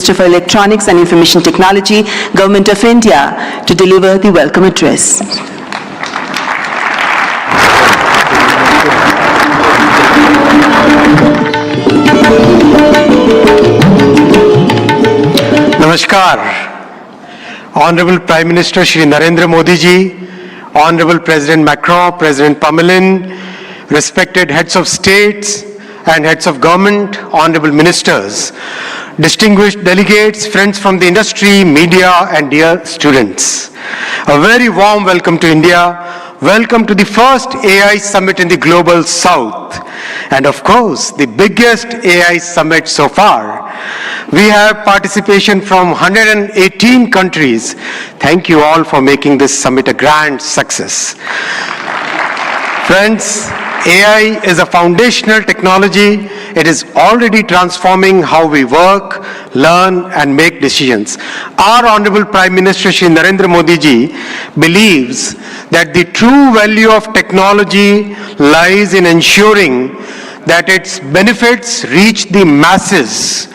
Minister for Electronics and Information Technology, Government of India, to deliver the welcome address. Namaskar. Honorable Prime Minister Shri Narendra Modi ji, Honorable President Macron, President Pamelin, respected heads of states and heads of government, honorable ministers, distinguished delegates, friends from the industry, media, and dear students. A very warm welcome to India. Welcome to the first AI Summit in the Global South. And of course, the biggest AI Summit so far. We have participation from 118 countries. Thank you all for making this summit a grand success. Friends, AI is a foundational technology. It is already transforming how we work, learn, and make decisions. Our Honorable Prime Minister Shri Narendra Modi ji believes that the true value of technology lies in ensuring that its benefits reach the masses.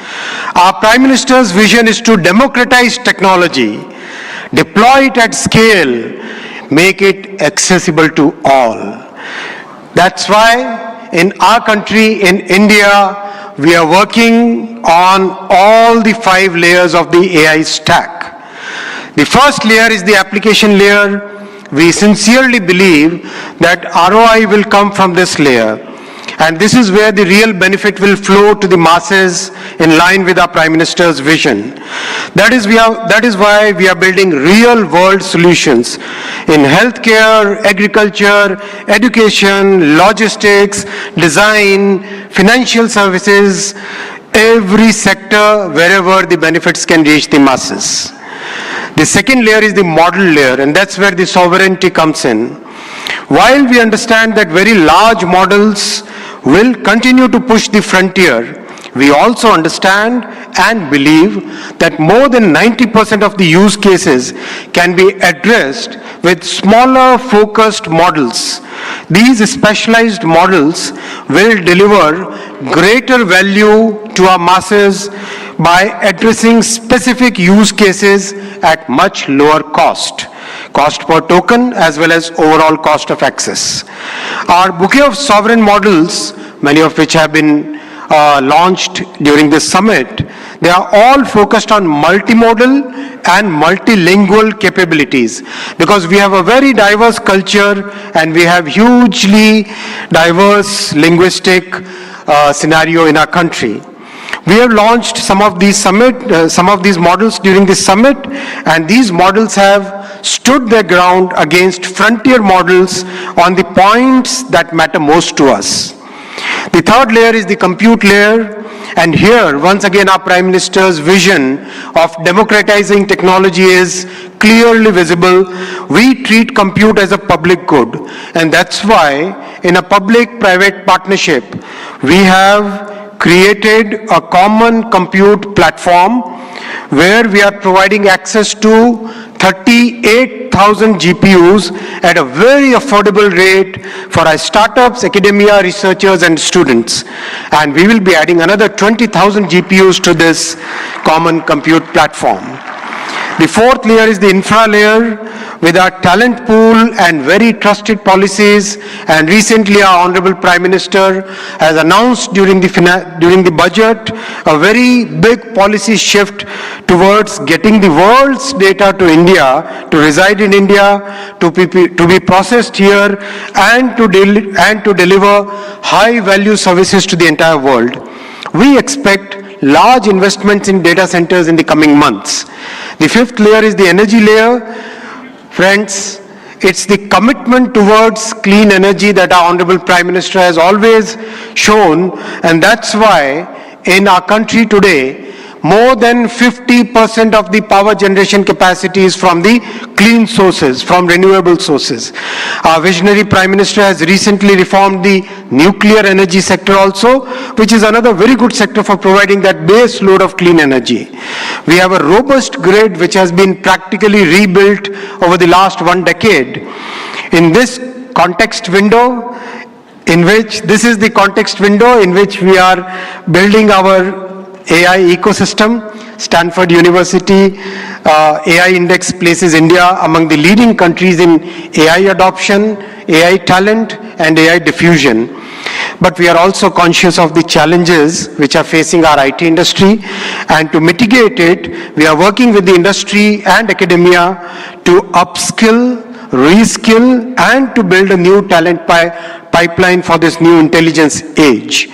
Our Prime Minister's vision is to democratize technology, deploy it at scale, make it accessible to all. That's why in our country, in India, we are working on all the 5 layers of the AI stack. The first layer is the application layer. We sincerely believe that ROI will come from this layer. And this is where the real benefit will flow to the masses in line with our Prime Minister's vision. That is why we are building real-world solutions in healthcare, agriculture, education, logistics, design, financial services, every sector wherever the benefits can reach the masses. The second layer is the model layer, and that's where the sovereignty comes in. While we understand that very large models will continue to push the frontier, we also understand and believe that more than 90% of the use cases can be addressed with smaller focused models. These specialized models will deliver greater value to our masses by addressing specific use cases at much lower cost per token as well as overall cost of access. Our bouquet of sovereign models, many of which have been launched during this summit, they are all focused on multimodal and multilingual capabilities because we have a very diverse culture and we have hugely diverse linguistic scenario in our country. We have launched some of these models during this summit, and these models have stood their ground against frontier models on the points that matter most to us. The third layer is the compute layer, and here once again our Prime Minister's vision of democratizing technology is clearly visible. We treat compute as a public good, and that's why in a public-private partnership we have created a common compute platform where we are providing access to 38,000 GPUs at a very affordable rate for our startups, academia, researchers, and students. And we will be adding another 20,000 GPUs to this common compute platform. The fourth layer is the infra layer with our talent pool and very trusted policies. And recently our Honorable Prime Minister has announced during the budget a very big policy shift towards getting the world's data to India, to reside in India, to be processed here, and to deliver high value services to the entire world. We expect large investments in data centers in the coming months. The fifth layer is the energy layer. Friends, it's the commitment towards clean energy that our Honorable Prime Minister has always shown, and that's why in our country today, more than 50% of the power generation capacity is from the clean sources, from renewable sources. Our visionary Prime Minister has recently reformed the nuclear energy sector also, which is another very good sector for providing that base load of clean energy. We have a robust grid which has been practically rebuilt over the last 1 decade. In this context window, this is the context window in which we are building our AI ecosystem. Stanford University AI Index places India among the leading countries in AI adoption, AI talent, and AI diffusion. But we are also conscious of the challenges which are facing our IT industry, and to mitigate it, we are working with the industry and academia to upskill, reskill, and to build a new talent pipeline for this new intelligence age.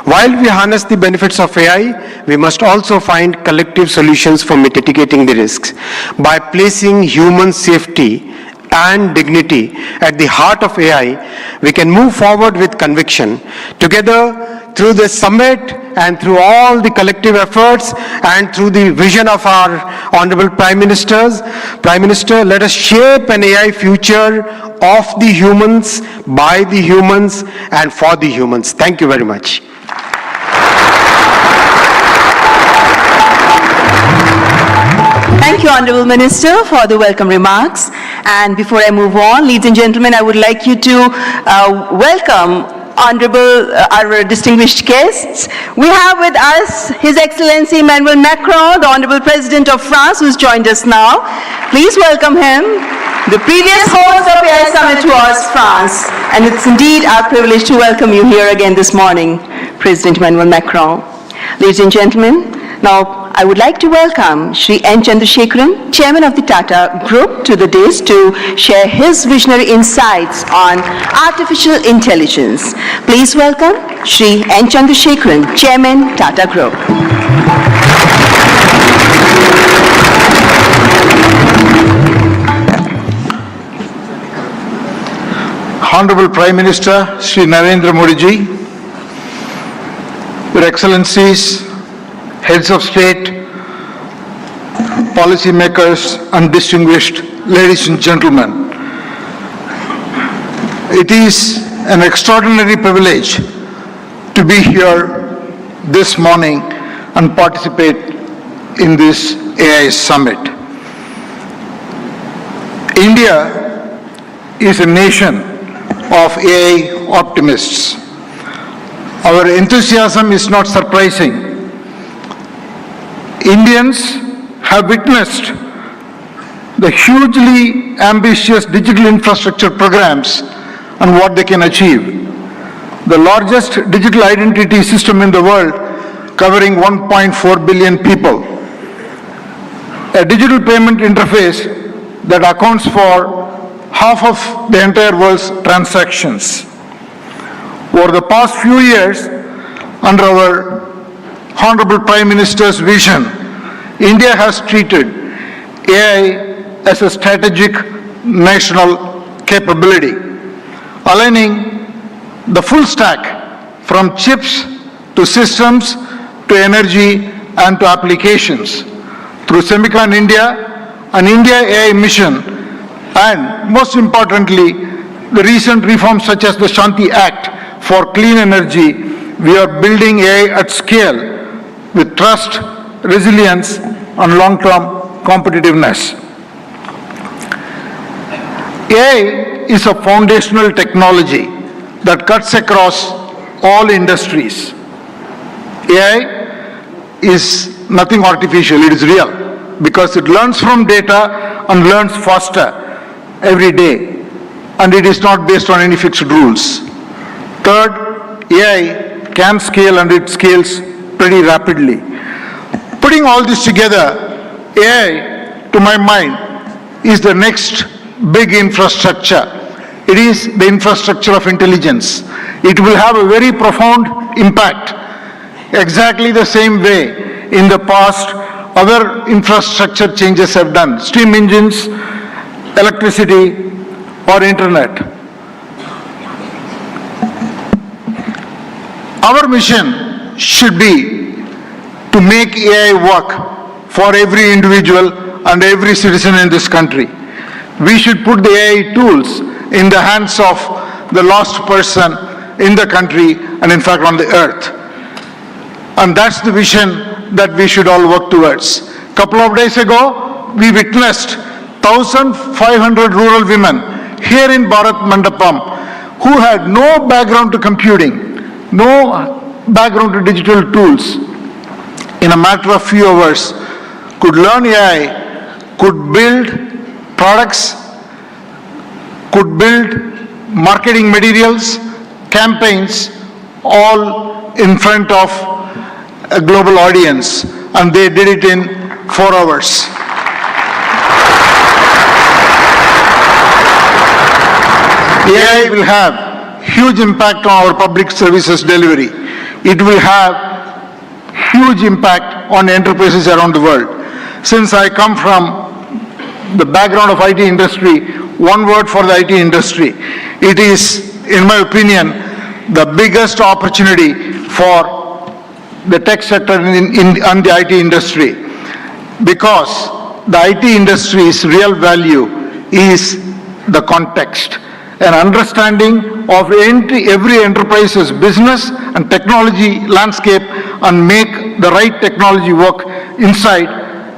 While we harness the benefits of AI, we must also find collective solutions for mitigating the risks. By placing human safety and dignity at the heart of AI, we can move forward with conviction. Together, through this summit and through all the collective efforts and through the vision of our Honorable Prime Minister, let us shape an AI future of the humans, by the humans, and for the humans. Thank you very much. Thank you, Honorable Minister, for the welcome remarks. And before I move on, ladies and gentlemen, I would like you to welcome our distinguished guests. We have with us His Excellency Emmanuel Macron, the Honorable President of France, who's joined us now. Please welcome him. The previous host of AI Summit was France, and it's indeed our privilege to welcome you here again this morning, President Emmanuel Macron. Ladies and gentlemen, now I would like to welcome Shri N. Chandrasekaran, Chairman of the Tata Group, to the dais to share his visionary insights on artificial intelligence. Please welcome Shri N. Chandrasekaran, Chairman, Tata Group. Honorable Prime Minister Shri Narendra Modi ji, Your Excellencies, Heads of State, policy makers, and distinguished ladies and gentlemen. It is an extraordinary privilege to be here this morning and participate in this AI Summit. India is a nation of AI optimists. Our enthusiasm is not surprising. Indians have witnessed the hugely ambitious digital infrastructure programs and what they can achieve. The largest digital identity system in the world, covering 1.4 billion people. A digital payment interface that accounts for half of the entire world's transactions. Over the past few years, under our Honorable Prime Minister's vision, India has treated AI as a strategic national capability, aligning the full stack from chips to systems to energy and to applications through Semicon India, an India AI mission, and most importantly, the recent reforms such as the Shanti Act for clean energy. We are building AI at scale with trust, resilience, and long-term competitiveness. AI is a foundational technology that cuts across all industries. AI is nothing artificial, it is real, because it learns from data and learns faster every day, and it is not based on any fixed rules. Third, AI can scale, and it scales pretty rapidly. Putting all this together, AI, to my mind, is the next big infrastructure. It is the infrastructure of intelligence. It will have a very profound impact. Exactly the same way in the past other infrastructure changes have done. Steam engines, electricity, or internet. Our mission should be to make AI work for every individual and every citizen in this country. We should put the AI tools in the hands of the last person in the country and in fact on the earth. And that's the vision that we should all work towards. A couple of days ago, we witnessed 1,500 rural women here in Bharat Mandapam who had no background to computing, no background to digital tools. In a matter of few hours, could learn AI, could build products, could build marketing materials, campaigns, all in front of a global audience, and they did it in 4 hours. AI will have huge impact on our public services delivery. It will have huge impact on enterprises around the world. Since I come from the background of IT industry, one word for the IT industry. It is, in my opinion, the biggest opportunity for the tech sector and the IT industry, because the IT industry's real value is the context. An understanding of every enterprise's business and technology landscape and make the right technology work inside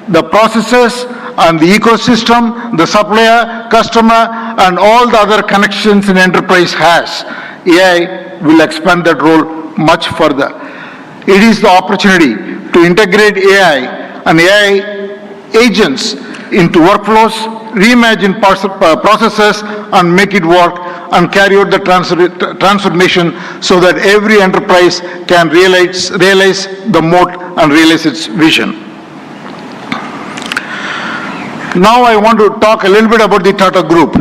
the processes and the ecosystem, the supplier, customer, and all the other connections an enterprise has. AI will expand that role much further. It is the opportunity to integrate AI and AI agents into workflows, reimagine processes, and make it work and carry out the transformation so that every enterprise can realize the moat and realize its vision. Now I want to talk a little bit about the Tata Group.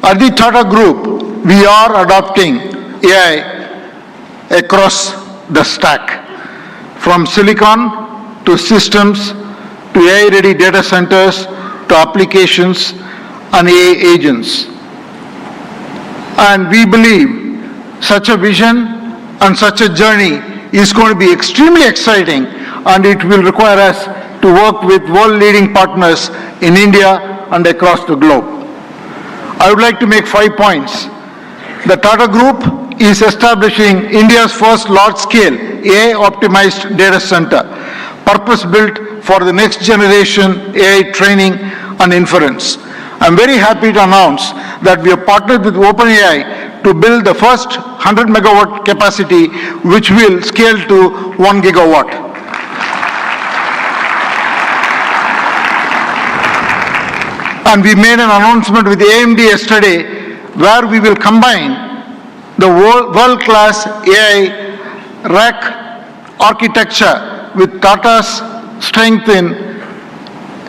At the Tata Group, we are adopting AI across the stack, from silicon to systems to AI-ready data centers to applications and AI agents. And we believe such a vision and such a journey is going to be extremely exciting, and it will require us to work with world-leading partners in India and across the globe. I would like to make 5 points. The Tata Group is establishing India's first large-scale AI-optimized data center, purpose-built for the next generation AI training and inference. I'm very happy to announce that we have partnered with OpenAI to build the first 100 megawatt capacity, which will scale to 1 gigawatt. And we made an announcement with AMD yesterday where we will combine the world-class AI rack architecture with Tata's strength in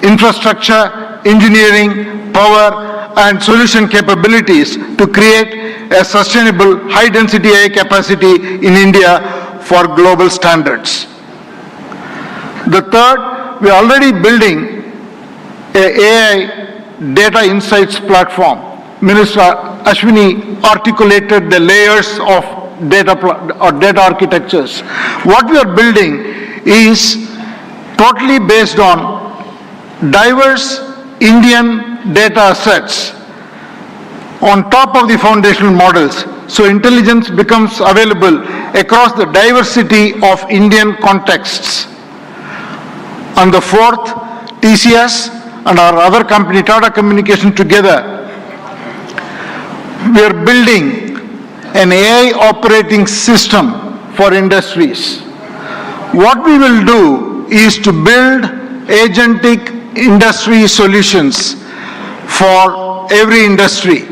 infrastructure, engineering, power, and solution capabilities to create a sustainable high-density AI capacity in India for global standards. The third, we are already building an AI data insights platform. Minister Ashwini articulated the layers of data architectures. What we are building is totally based on diverse Indian data sets on top of the foundational models, so intelligence becomes available across the diversity of Indian contexts. And the fourth, TCS and our other company, Tata Communications, together, we are building an AI operating system for industries. What we will do is to build agentic industry solutions for every industry.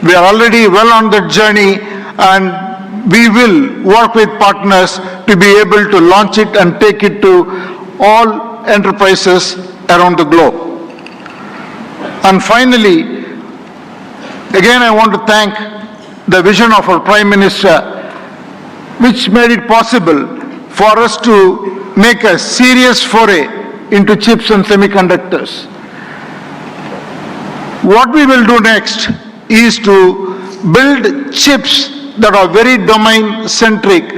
We are already well on that journey, and we will work with partners to be able to launch it and take it to all enterprises around the globe. And finally, again, I want to thank the vision of our Prime Minister, which made it possible for us to make a serious foray into chips and semiconductors. What we will do next is to build chips that are very domain-centric,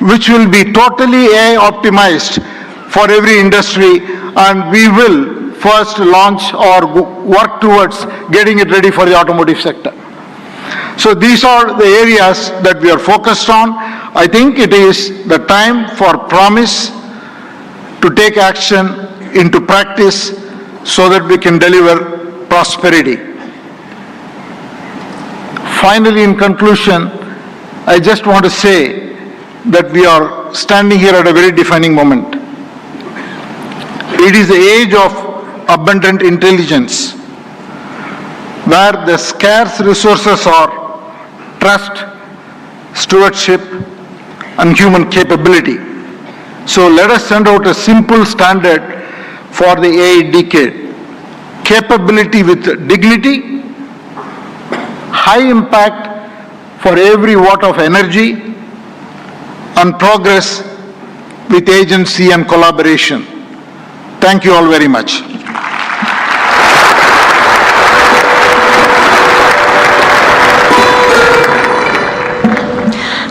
which will be totally AI-optimized for every industry, and we will first launch or work towards getting it ready for the automotive sector. So these are the areas that we are focused on. I think it is the time for promise to take action into practice so that we can deliver prosperity. Finally, in conclusion, I just want to say that we are standing here at a very defining moment. It is the age of abundant intelligence, where the scarce resources are trust, stewardship, and human capability. So let us send out a simple standard for the AI decade. Capability with dignity, high impact for every watt of energy, and progress with agency and collaboration. Thank you all very much.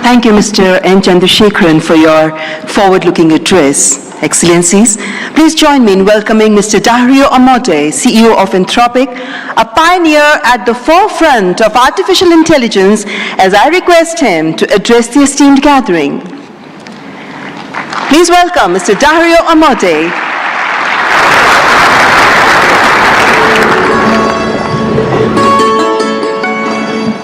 Thank you, Mr. N. Chandrasekharan, for your forward-looking address. Excellencies, please join me in welcoming Mr. Dario Amodei, CEO of Anthropic, a pioneer at the forefront of artificial intelligence, as I request him to address the esteemed gathering. Please welcome Mr. Dario Amodei.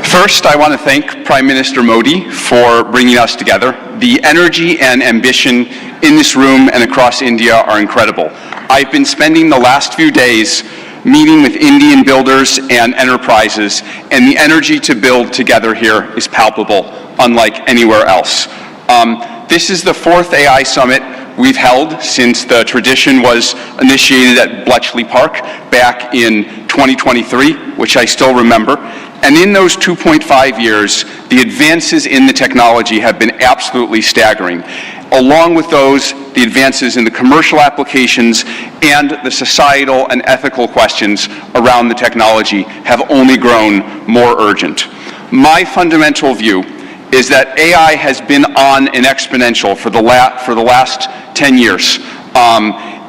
First, I want to thank Prime Minister Modi for bringing us together. The energy and ambition in this room and across India are incredible. I've been spending the last few days meeting with Indian builders and enterprises, and the energy to build together here is palpable, unlike anywhere else. This is the fourth AI summit we've held since the tradition was initiated at Bletchley Park back in 2023, which I still remember. And in those 2.5 years, the advances in the technology have been absolutely staggering. Along with those, the advances in the commercial applications and the societal and ethical questions around the technology have only grown more urgent. My fundamental view is that AI has been on an exponential for the last 10 years.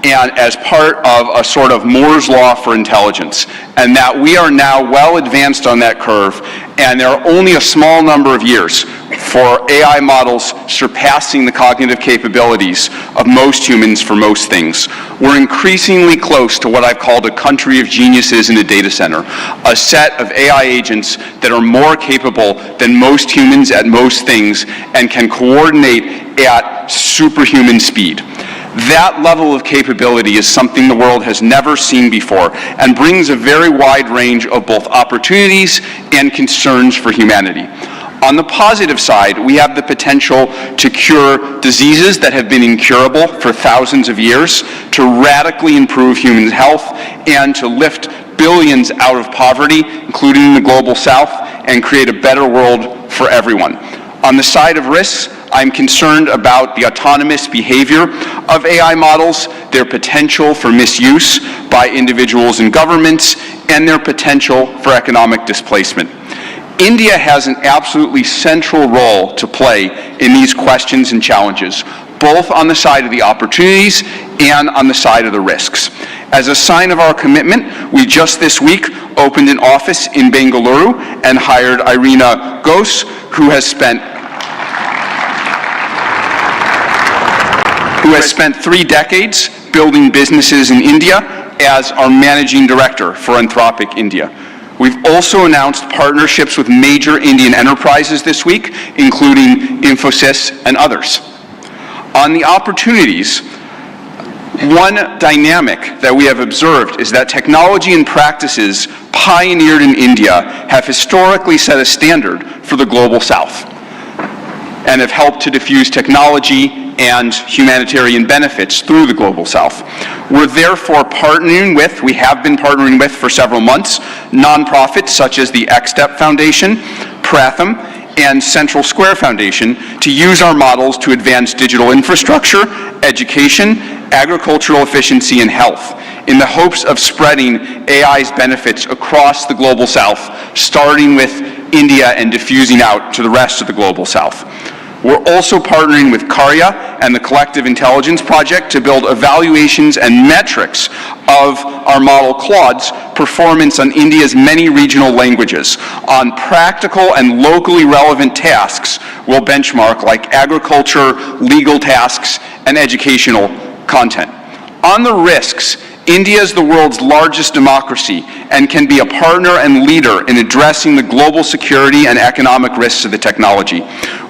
And as part of a sort of Moore's law for intelligence, and that we are now well advanced on that curve, and there are only a small number of years for AI models surpassing the cognitive capabilities of most humans for most things. We're increasingly close to what I've called a country of geniuses in a data center, a set of AI agents that are more capable than most humans at most things and can coordinate at superhuman speed. That level of capability is something the world has never seen before and brings a very wide range of both opportunities and concerns for humanity. On the positive side, we have the potential to cure diseases that have been incurable for thousands of years, to radically improve human health, and to lift billions out of poverty, including in the global south, and create a better world for everyone. On the side of risks, I'm concerned about the autonomous behavior of AI models, their potential for misuse by individuals and governments, and their potential for economic displacement. India has an absolutely central role to play in these questions and challenges, both on the side of the opportunities and on the side of the risks. As a sign of our commitment, we just this week opened an office in Bengaluru and hired Irina Ghose, who has spent 3 decades building businesses in India as our managing director for Anthropic India. We've also announced partnerships with major Indian enterprises this week, including Infosys and others. On the opportunities, one dynamic that we have observed is that technology and practices pioneered in India have historically set a standard for the global south and have helped to diffuse technology and humanitarian benefits through the global south. We're therefore we have been partnering with for several months, nonprofits such as the XSTEP Foundation, Pratham, and Central Square Foundation to use our models to advance digital infrastructure, education, agricultural efficiency, and health, in the hopes of spreading AI's benefits across the global south, starting with India and diffusing out to the rest of the global south. We're also partnering with Karya and the Collective Intelligence Project to build evaluations and metrics of our model Claude's performance on India's many regional languages. On practical and locally relevant tasks, we'll benchmark like agriculture, legal tasks, and educational content. On the risks, India is the world's largest democracy and can be a partner and leader in addressing the global security and economic risks of the technology.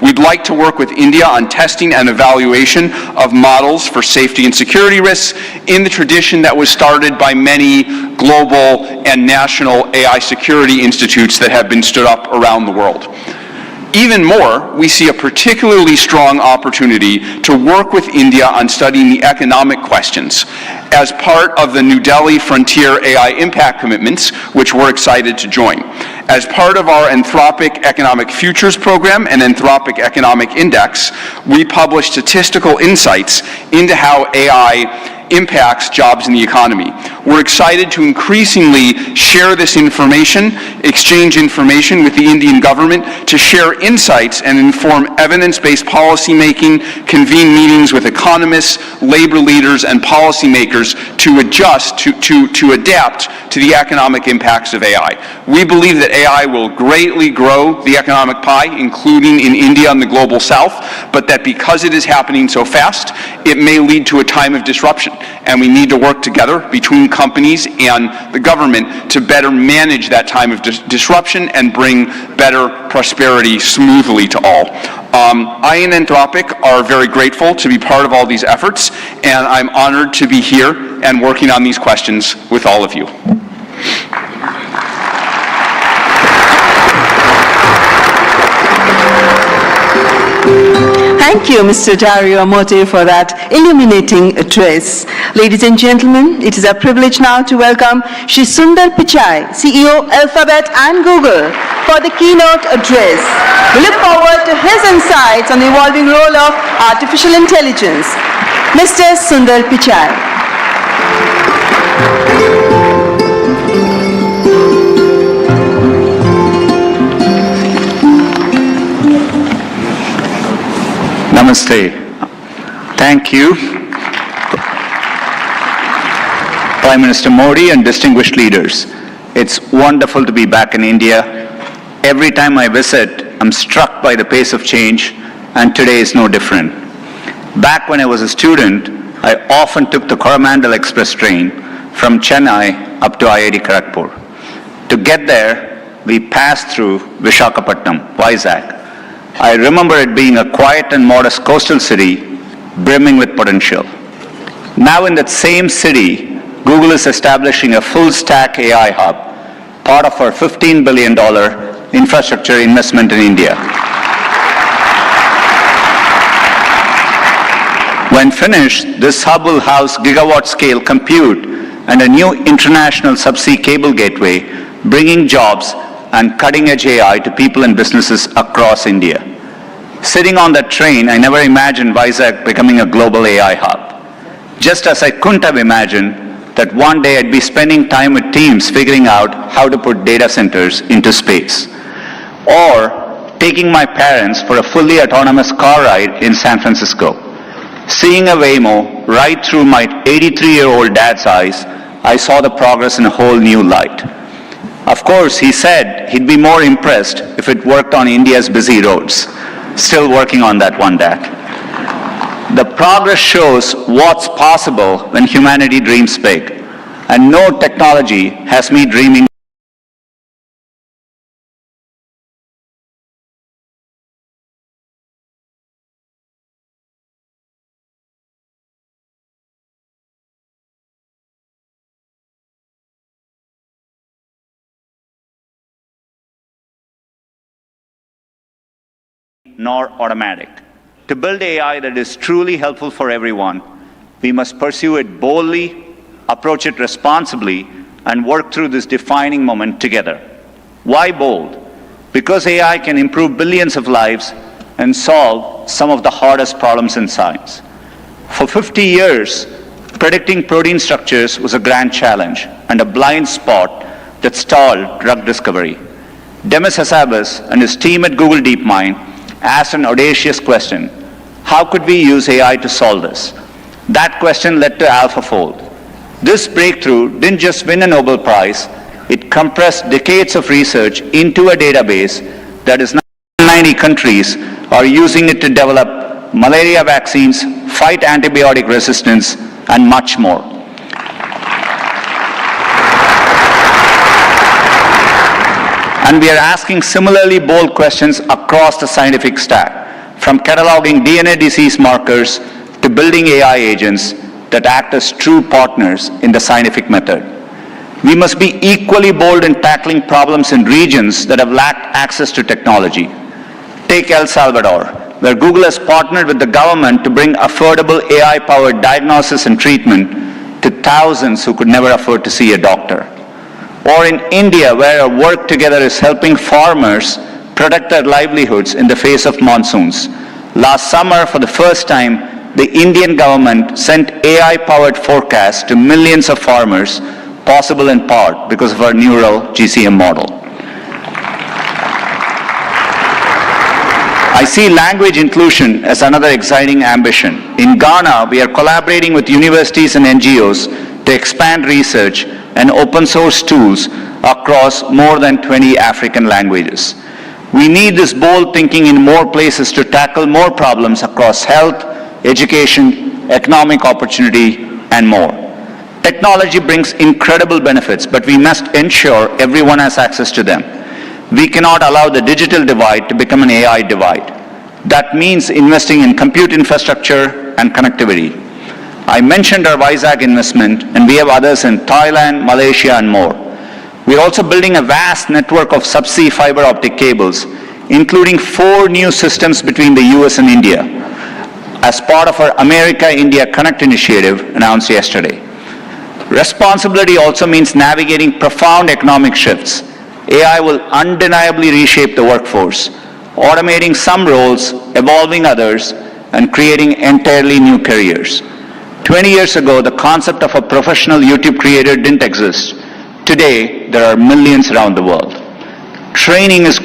We'd like to work with India on testing and evaluation of models for safety and security risks in the tradition that was started by many global and national AI security institutes that have been stood up around the world. Even more, we see a particularly strong opportunity to work with India on studying the economic questions as part of the New Delhi Frontier AI Impact Commitments, which we're excited to join. As part of our Anthropic Economic Futures Program and Anthropic Economic Index, we publish statistical insights into how AI impacts jobs in the economy. We're excited to increasingly share this information, exchange information with the Indian government to share insights and inform evidence-based policy making, convene meetings with economists, labor leaders, and policymakers to adjust, to adapt to the economic impacts of AI. We believe that AI will greatly grow the economic pie, including in India and the global south, but that because it is happening so fast, it may lead to a time of disruption. And we need to work together between companies and the government to better manage that time of disruption and bring better prosperity smoothly to all. I and Anthropic are very grateful to be part of all these efforts, and I'm honored to be here and working on these questions with all of you. Thank you, Mr. Dario Amorte, for that illuminating address. Ladies and gentlemen, it is a privilege now to welcome Shri Sundar Pichai, CEO, Alphabet and Google, for the keynote address. We look forward to his insights on the evolving role of artificial intelligence. Mr. Sundar Pichai. Namaste. Thank you, Prime Minister Modi and distinguished leaders. It's wonderful to be back in India. Every time I visit, I'm struck by the pace of change, and today is no different. Back when I was a student, I often took the Coromandel Express train from Chennai up to IIT Kharagpur. To get there, we passed through Visakhapatnam, Vizag. I remember it being a quiet and modest coastal city, brimming with potential. Now in that same city, Google is establishing a full-stack AI hub, part of our $15 billion infrastructure investment in India. When finished, this hub will house gigawatt-scale compute and a new international subsea cable gateway, bringing jobs and cutting-edge AI to people and businesses across India. Sitting on that train, I never imagined Vizag becoming a global AI hub. Just as I couldn't have imagined that one day I'd be spending time with teams figuring out how to put data centers into space. Or taking my parents for a fully autonomous car ride in San Francisco. Seeing a Waymo right through my 83-year-old dad's eyes, I saw the progress in a whole new light. Of course, he said he'd be more impressed if it worked on India's busy roads. Still working on that one, Dad. The progress shows what's possible when humanity dreams big. And no technology has me dreaming nor automatic. To build AI that is truly helpful for everyone, we must pursue it boldly, approach it responsibly, and work through this defining moment together. Why bold? Because AI can improve billions of lives and solve some of the hardest problems in science. For 50 years, predicting protein structures was a grand challenge and a blind spot that stalled drug discovery. Demis Hassabis and his team at Google DeepMind asked an audacious question: how could we use AI to solve this? That question led to AlphaFold. This breakthrough didn't just win a Nobel Prize, it compressed decades of research into a database that is now 90 countries are using it to develop malaria vaccines, fight antibiotic resistance, and much more. And we are asking similarly bold questions across the scientific stack, from cataloging DNA disease markers to building AI agents that act as true partners in the scientific method. We must be equally bold in tackling problems in regions that have lacked access to technology. Take El Salvador, where Google has partnered with the government to bring affordable AI-powered diagnosis and treatment to thousands who could never afford to see a doctor. Or in India, where our work together is helping farmers protect their livelihoods in the face of monsoons. Last summer, for the first time, the Indian government sent AI-powered forecasts to millions of farmers, possible in part because of our neural GCM model. I see language inclusion as another exciting ambition. In Ghana, we are collaborating with universities and NGOs to expand research and open source tools across more than 20 African languages. We need this bold thinking in more places to tackle more problems across health, education, economic opportunity, and more. Technology brings incredible benefits, but we must ensure everyone has access to them. We cannot allow the digital divide to become an AI divide. That means investing in compute infrastructure and connectivity. I mentioned our Vizag investment, and we have others in Thailand, Malaysia, and more. We're also building a vast network of subsea fiber optic cables, including 4 new systems between the US and India, as part of our America-India Connect initiative announced yesterday. Responsibility also means navigating profound economic shifts. AI will undeniably reshape the workforce, automating some roles, evolving others, and creating entirely new careers. 20 years ago, the concept of a professional YouTube creator didn't exist. Today, there are millions around the world. Training is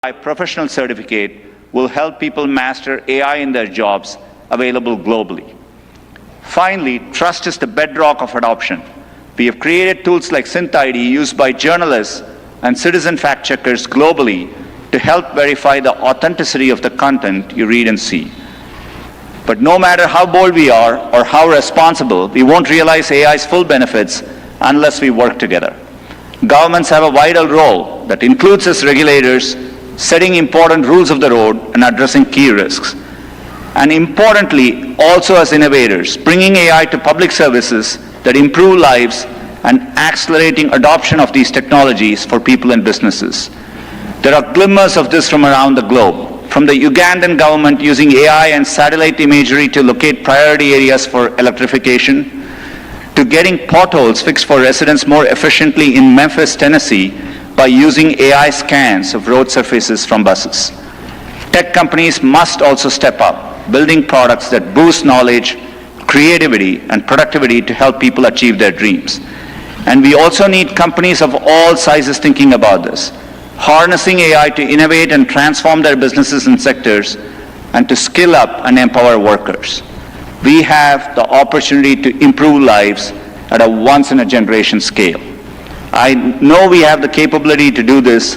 a professional certificate will help people master AI in their jobs, available globally. Finally, trust is the bedrock of adoption. We have created tools like SynthID used by journalists and citizen fact-checkers globally to help verify the authenticity of the content you read and see. But no matter how bold we are or how responsible, we won't realize AI's full benefits unless we work together. Governments have a vital role that includes as regulators, setting important rules of the road and addressing key risks. And importantly, also as innovators, bringing AI to public services that improve lives and accelerating adoption of these technologies for people and businesses. There are glimmers of this from around the globe, from the Ugandan government using AI and satellite imagery to locate priority areas for electrification, to getting potholes fixed for residents more efficiently in Memphis, Tennessee, by using AI scans of road surfaces from buses. Tech companies must also step up, building products that boost knowledge, creativity, and productivity to help people achieve their dreams. And we also need companies of all sizes thinking about this, harnessing AI to innovate and transform their businesses and sectors, and to skill up and empower workers. We have the opportunity to improve lives at a once-in-a-generation scale. I know we have the capability to do this,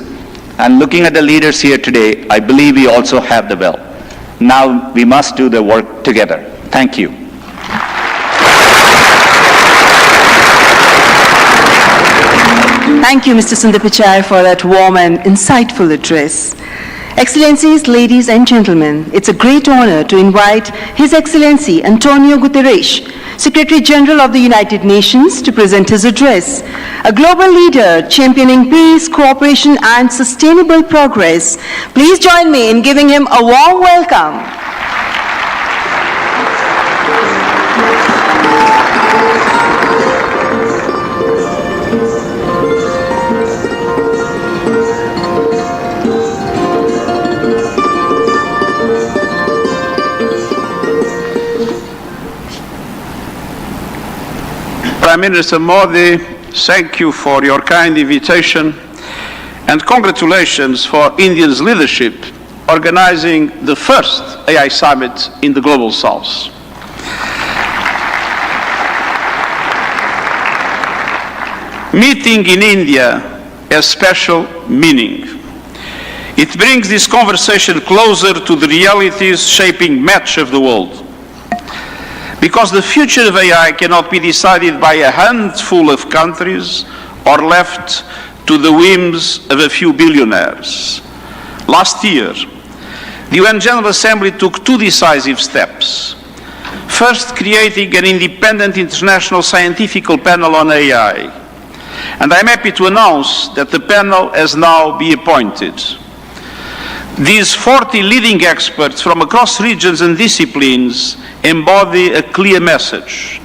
and looking at the leaders here today, I believe we also have the will. Now we must do the work together. Thank you. Thank you, Mr. Sundar Pichai, for that warm and insightful address. Excellencies, ladies and gentlemen, it's a great honor to invite His Excellency Antonio Guterres, Secretary General of the United Nations, to present his address. A global leader championing peace, cooperation, and sustainable progress. Please join me in giving him a warm welcome. Prime Minister Modi, thank you for your kind invitation and congratulations for India's leadership organizing the first AI summit in the Global South. Meeting in India has special meaning. It brings this conversation closer to the realities shaping much of the world. Because the future of AI cannot be decided by a handful of countries or left to the whims of a few billionaires. Last year, the UN General Assembly took two decisive steps. First, creating an independent international scientific panel on AI. And I'm happy to announce that the panel has now been appointed. These 40 leading experts from across regions and disciplines embody a clear message.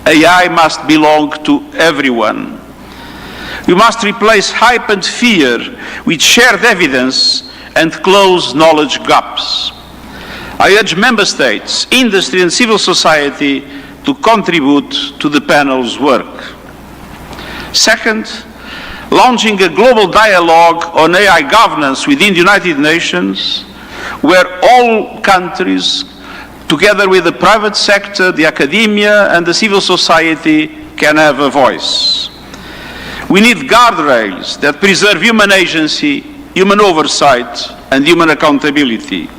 AI must belong to everyone. We must replace hype and fear with shared evidence and close knowledge gaps. I urge member states, industry and civil society to contribute to the panel's work. Second, launching a global dialogue on AI governance within the United Nations, where all countries, together with the private sector, the academia and the civil society, can have a voice. We need guardrails that preserve human agency, human oversight and human accountability.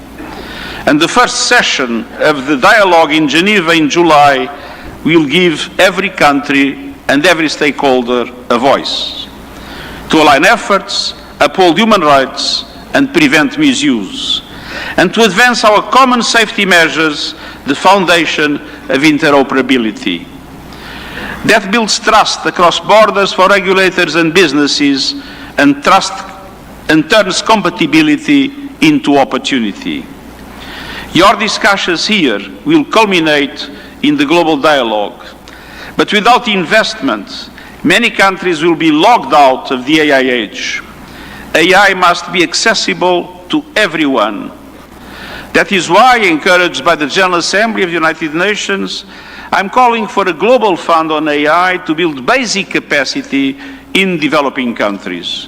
And the first session of the dialogue in Geneva in July will give every country and every stakeholder a voice to align efforts, uphold human rights and prevent misuse, and to advance our common safety measures, the foundation of interoperability. That builds trust across borders for regulators and businesses, and turns compatibility into opportunity. Your discussions here will culminate in the global dialogue. But without investment, many countries will be locked out of the AI age. AI must be accessible to everyone. That is why, encouraged by the General Assembly of the United Nations, I'm calling for a global fund on AI to build basic capacity in developing countries.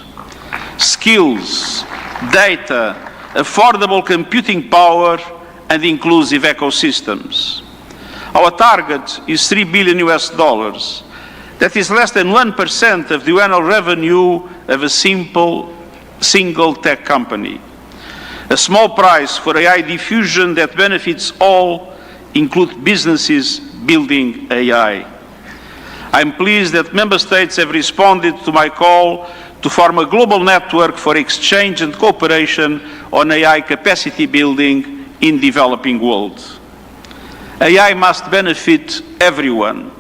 Skills, data, affordable computing power, and inclusive ecosystems. Our target is $3 billion US. That is less than 1% of the annual revenue of a single tech company. A small price for AI diffusion that benefits all, include businesses building AI. I'm pleased that member states have responded to my call to form a global network for exchange and cooperation on AI capacity building in developing world. AI must benefit everyone.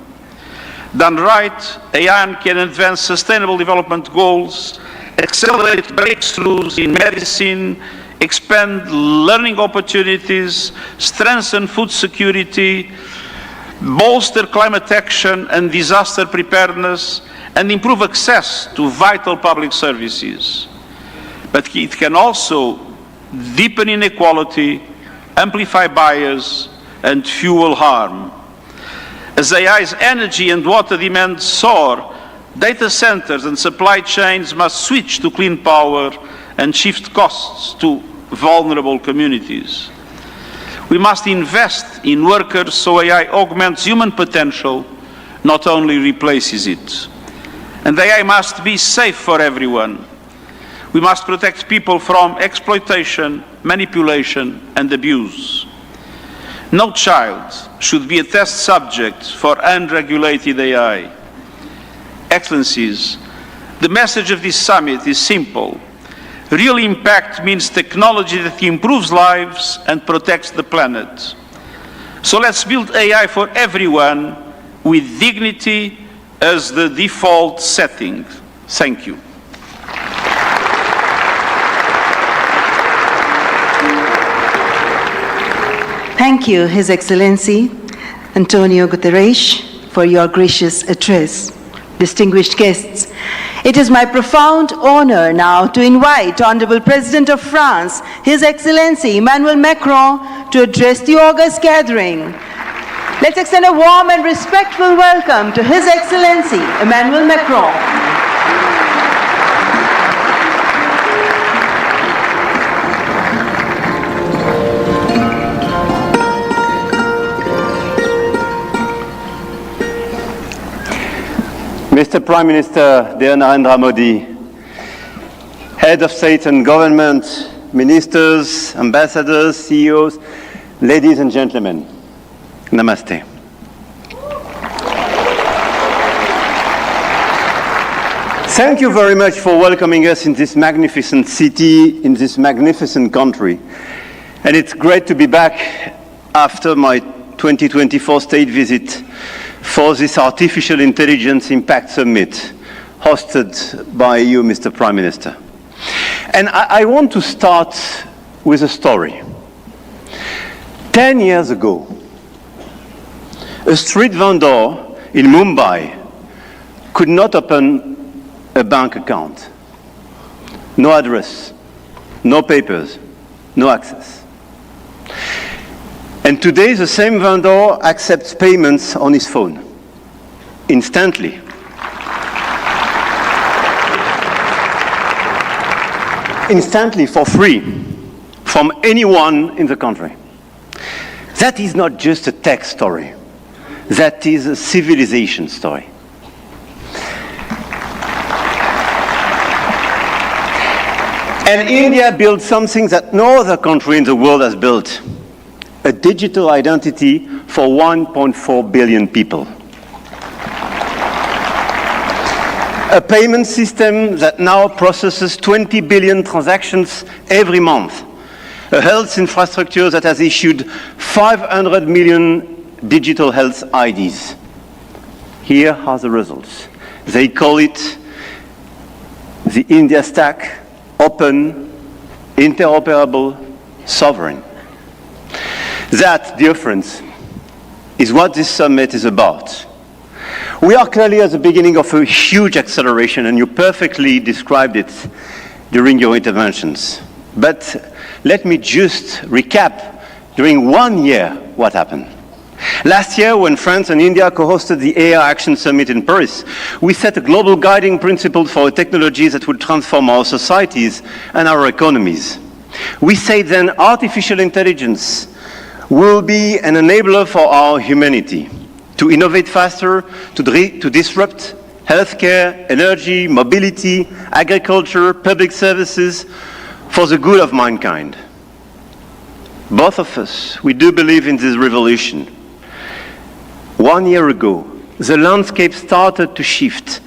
Done right, AI can advance sustainable development goals, accelerate breakthroughs in medicine, expand learning opportunities, strengthen food security, bolster climate action and disaster preparedness, and improve access to vital public services. But it can also deepen inequality, amplify bias, and fuel harm. As AI's energy and water demands soar, data centers and supply chains must switch to clean power and shift costs to vulnerable communities. We must invest in workers so AI augments human potential, not only replaces it. And AI must be safe for everyone. We must protect people from exploitation, manipulation, and abuse. No child should be a test subject for unregulated AI. Excellencies, the message of this summit is simple. Real impact means technology that improves lives and protects the planet. So let's build AI for everyone with dignity as the default setting. Thank you. Thank you, His Excellency Antonio Guterres, for your gracious address. Distinguished guests, it is my profound honor now to invite Honorable President of France, His Excellency Emmanuel Macron, to address the august gathering. Let's extend a warm and respectful welcome to His Excellency Emmanuel Macron. Mr. Prime Minister, dear Narendra Modi, Head of State and Government, Ministers, Ambassadors, CEOs, ladies and gentlemen, Namaste. Thank you very much for welcoming us in this magnificent city, in this magnificent country. And it's great to be back after my 2024 state visit for this Artificial Intelligence Impact Summit hosted by you, Mr. Prime Minister. And I want to start with a story. 10 years ago, a street vendor in Mumbai could not open a bank account. No address, no papers, no access. And today, the same vendor accepts payments on his phone, instantly. Instantly, for free, from anyone in the country. That is not just a tech story. That is a civilization story. And India built something that no other country in the world has built, a digital identity for 1.4 billion people. A payment system that now processes 20 billion transactions every month. A health infrastructure that has issued 500 million digital health IDs. Here are the results. They call it the India Stack, open, interoperable, sovereign. That, dear friends, is what this summit is about. We are clearly at the beginning of a huge acceleration, and you perfectly described it during your interventions. But let me just recap during 1 year what happened. Last year, when France and India co-hosted the AI Action Summit in Paris, we set a global guiding principle for technologies that would transform our societies and our economies. We said then artificial intelligence will be an enabler for our humanity to innovate faster, to disrupt healthcare, energy, mobility, agriculture, public services for the good of mankind. Both of us, we do believe in this revolution. 1 year ago, the landscape started to shift.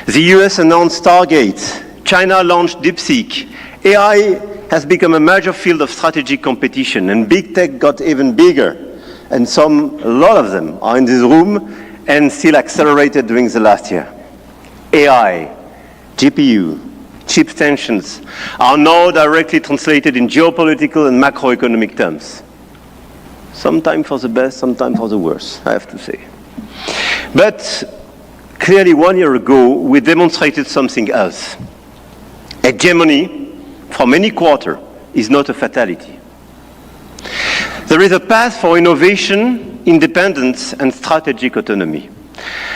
The US announced Stargate, China launched DeepSeek, AI has become a major field of strategic competition, and big tech got even bigger. And a lot of them are in this room and still accelerated during the last year. AI, GPU, chip tensions are now directly translated in geopolitical and macroeconomic terms. Sometimes for the best, sometimes for the worst, I have to say. But clearly 1 year ago, we demonstrated something else. Hegemony from any quarter is not a fatality. There is a path for innovation, independence, and strategic autonomy.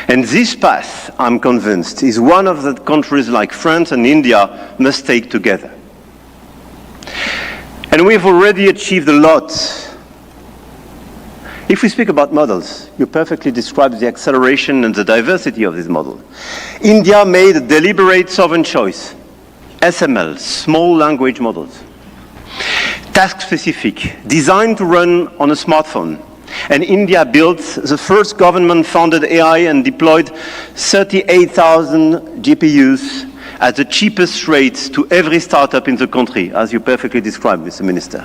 And this path, I'm convinced, is one of the countries like France and India must take together. And we've already achieved a lot. If we speak about models, you perfectly described the acceleration and the diversity of this model. India made a deliberate sovereign choice. SML, small language models. Task-specific, designed to run on a smartphone. And India built the first government-funded AI and deployed 38,000 GPUs at the cheapest rates to every startup in the country, as you perfectly described, Mr. Minister.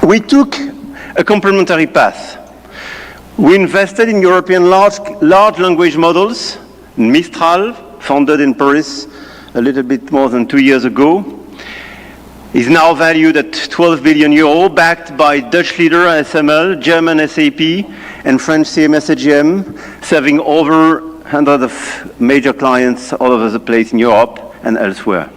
We took a complementary path. We invested in European large language models. Mistral, founded in Paris a little bit more than 2 years ago, is now valued at 12 billion euro, backed by Dutch leader SML, German SAP, and French CMS AGM, serving over 100 of major clients all over the place in Europe and elsewhere.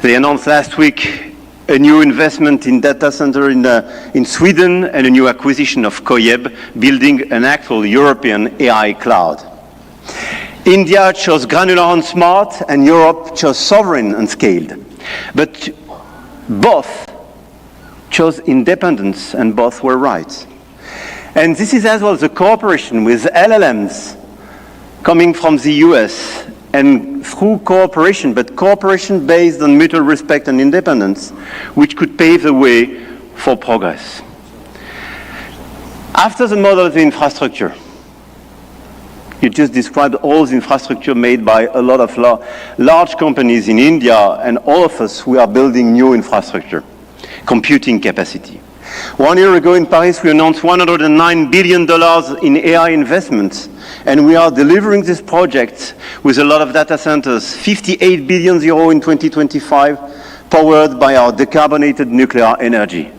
They announced last week a new investment in data center in Sweden and a new acquisition of Coyeb, building an actual European AI cloud. India chose granular and smart, and Europe chose sovereign and scaled. But both chose independence, and both were right. And this is as well the cooperation with LLMs coming from the US, and through cooperation, but cooperation based on mutual respect and independence, which could pave the way for progress. After the model of the infrastructure, You just described all the infrastructure made by a lot of large companies in India, and all of us, we are building new infrastructure, computing capacity. 1 year ago in Paris, we announced $109 billion in AI investments, and we are delivering this project with a lot of data centers, 58 billion euro in 2025, powered by our decarbonated nuclear energy.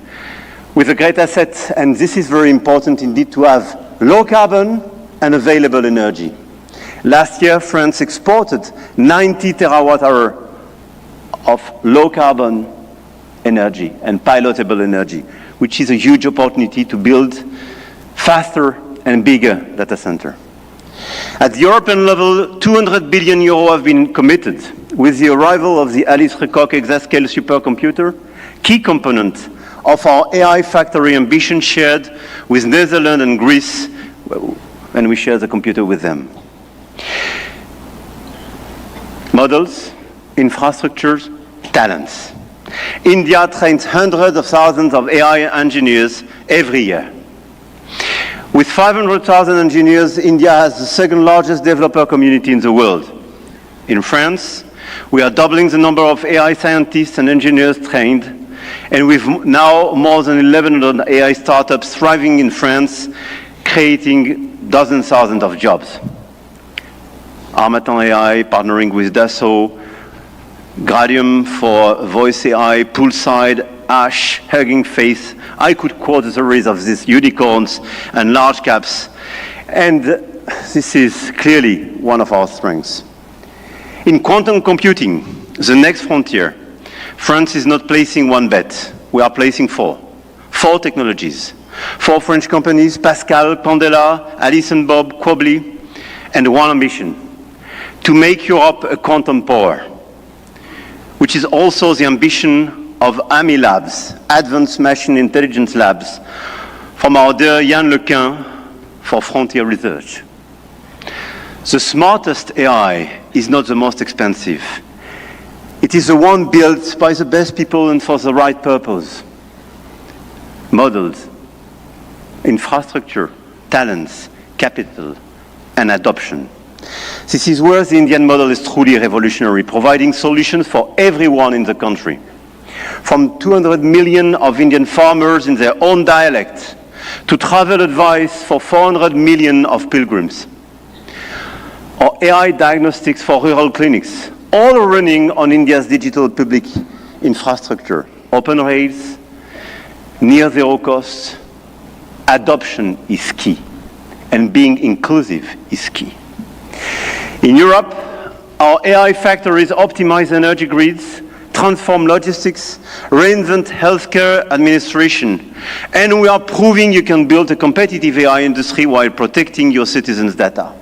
With a great asset, and this is very important indeed, to have low carbon and available energy. Last year, France exported 90 terawatt-hour of low carbon energy and pilotable energy, which is a huge opportunity to build faster and bigger data center. At the European level, 200 billion euro have been committed with the arrival of the Alice Lecoq exascale supercomputer, key component of our AI factory ambition shared with Netherlands and Greece, and we share the computer with them. Models, infrastructures, talents. India trains hundreds of thousands of AI engineers every year. With 500,000 engineers, India has the second largest developer community in the world. In France, we are doubling the number of AI scientists and engineers trained, and we've now more than 1,100 AI startups thriving in France, creating dozens, thousands of jobs. Harmattan AI partnering with Dassault, Gradium for voice AI, Poolside, Ash, Hugging Face. I could quote a series of these unicorns and large caps, and this is clearly one of our strengths. In quantum computing, the next frontier, France is not placing one bet, we are placing four technologies. 4 French companies, Pascal, Pandela, Alice and Bob, Quobly, and one ambition, to make Europe a quantum power, which is also the ambition of AMI Labs, Advanced Machine Intelligence Labs, from our dear Yann Lequin for Frontier Research. The smartest AI is not the most expensive. It is the one built by the best people and for the right purpose. Models, infrastructure, talents, capital, and adoption. This is where the Indian model is truly revolutionary, providing solutions for everyone in the country. From 200 million of Indian farmers in their own dialect, to travel advice for 400 million of pilgrims, or AI diagnostics for rural clinics, all running on India's digital public infrastructure. Open rails, near zero cost, adoption is key, and being inclusive is key. In Europe, our AI factories optimize energy grids, transform logistics, reinvent healthcare administration, and we are proving you can build a competitive AI industry while protecting your citizens' data.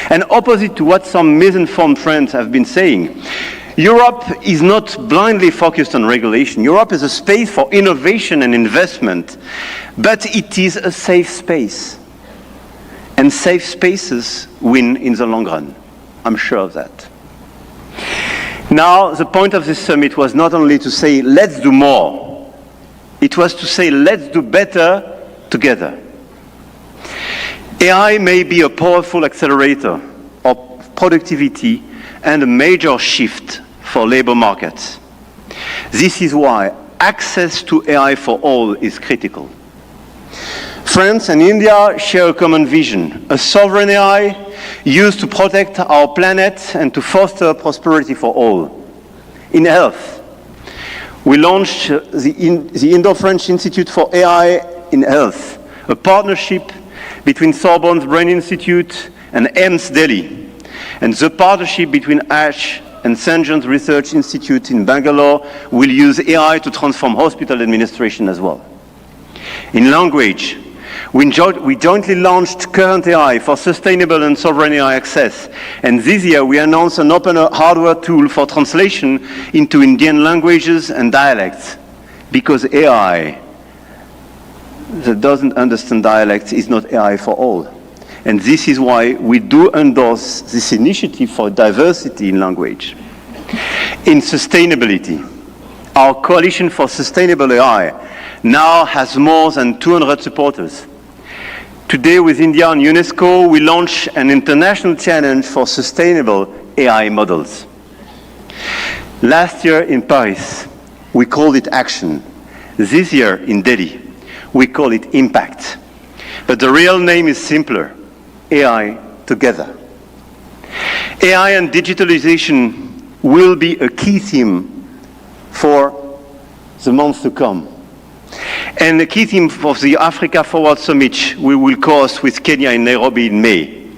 And opposite to what some misinformed friends have been saying, Europe is not blindly focused on regulation. Europe is a space for innovation and investment, but it is a safe space. And safe spaces win in the long run. I'm sure of that. Now, the point of this summit was not only to say, let's do more. It was to say, let's do better together. AI may be a powerful accelerator of productivity and a major shift for labor markets. This is why access to AI for all is critical. France and India share a common vision, a sovereign AI used to protect our planet and to foster prosperity for all. In health, we launched the Indo-French Institute for AI in Health, a partnership between Sorbonne's Brain Institute and AIIMS Delhi, and the partnership between ASH and St. John's Research Institute in Bangalore will use AI to transform hospital administration as well. In language, we jointly launched Current AI for sustainable and sovereign AI access, and this year we announced an open hardware tool for translation into Indian languages and dialects, because AI that doesn't understand dialects is not AI for all. And this is why we do endorse this initiative for diversity in language. In sustainability, our Coalition for Sustainable AI now has more than 200 supporters. Today, with India and UNESCO, we launch an international challenge for sustainable AI models. Last year in Paris, we called it action. This year in Delhi, we call it impact. But the real name is simpler: AI together. AI and digitalization will be a key theme for the months to come. And the key theme of the Africa Forward Summit we will host with Kenya in Nairobi in May.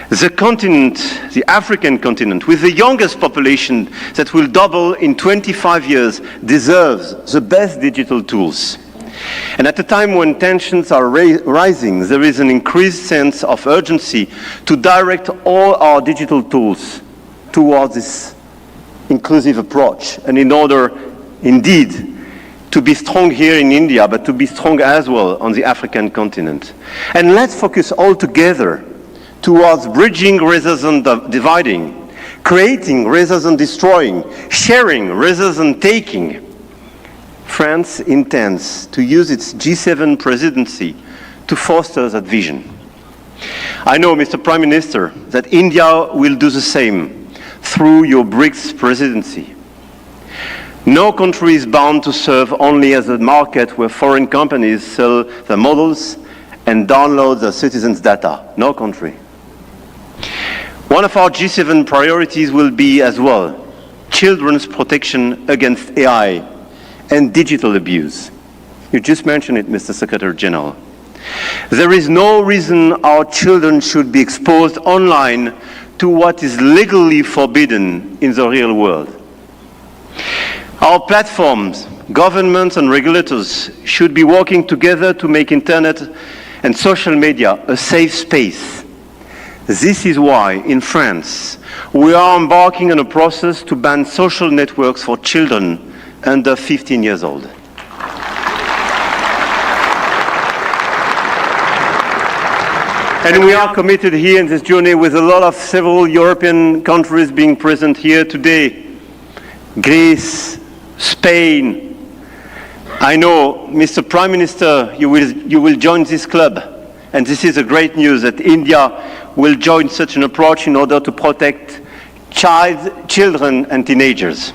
The continent, the African continent, with the youngest population that will double in 25 years, deserves the best digital tools. And at a time when tensions are rising, there is an increased sense of urgency to direct all our digital tools towards this inclusive approach. And in order, indeed, to be strong here in India, but to be strong as well on the African continent. And let's focus all together towards bridging rather than dividing, creating rather than destroying, sharing rather than taking. France intends to use its G7 presidency to foster that vision. I know, Mr. Prime Minister, that India will do the same through your BRICS presidency. No country is bound to serve only as a market where foreign companies sell their models and download their citizens' data. No country. One of our G7 priorities will be as well children's protection against AI and digital abuse. You just mentioned it, Mr. Secretary General. There is no reason our children should be exposed online to what is legally forbidden in the real world. Our platforms, governments and regulators should be working together to make internet and social media a safe space. This is why, in France, we are embarking on a process to ban social networks for children under 15 years old. And we are committed here in this journey with a lot of several European countries being present here today. Greece, Spain. I know, Mr. Prime Minister, you will join this club. And this is a great news that India will join such an approach in order to protect children and teenagers.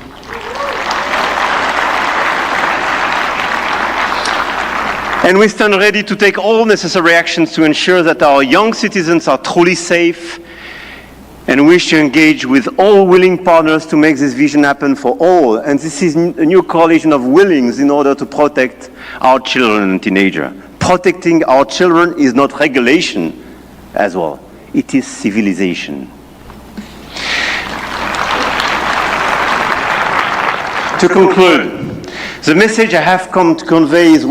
And we stand ready to take all necessary actions to ensure that our young citizens are truly safe, and wish to engage with all willing partners to make this vision happen for all. And this is a new coalition of willings in order to protect our children and teenagers. Protecting our children is not regulation as well. It is civilization. To conclude, the message I have come to convey is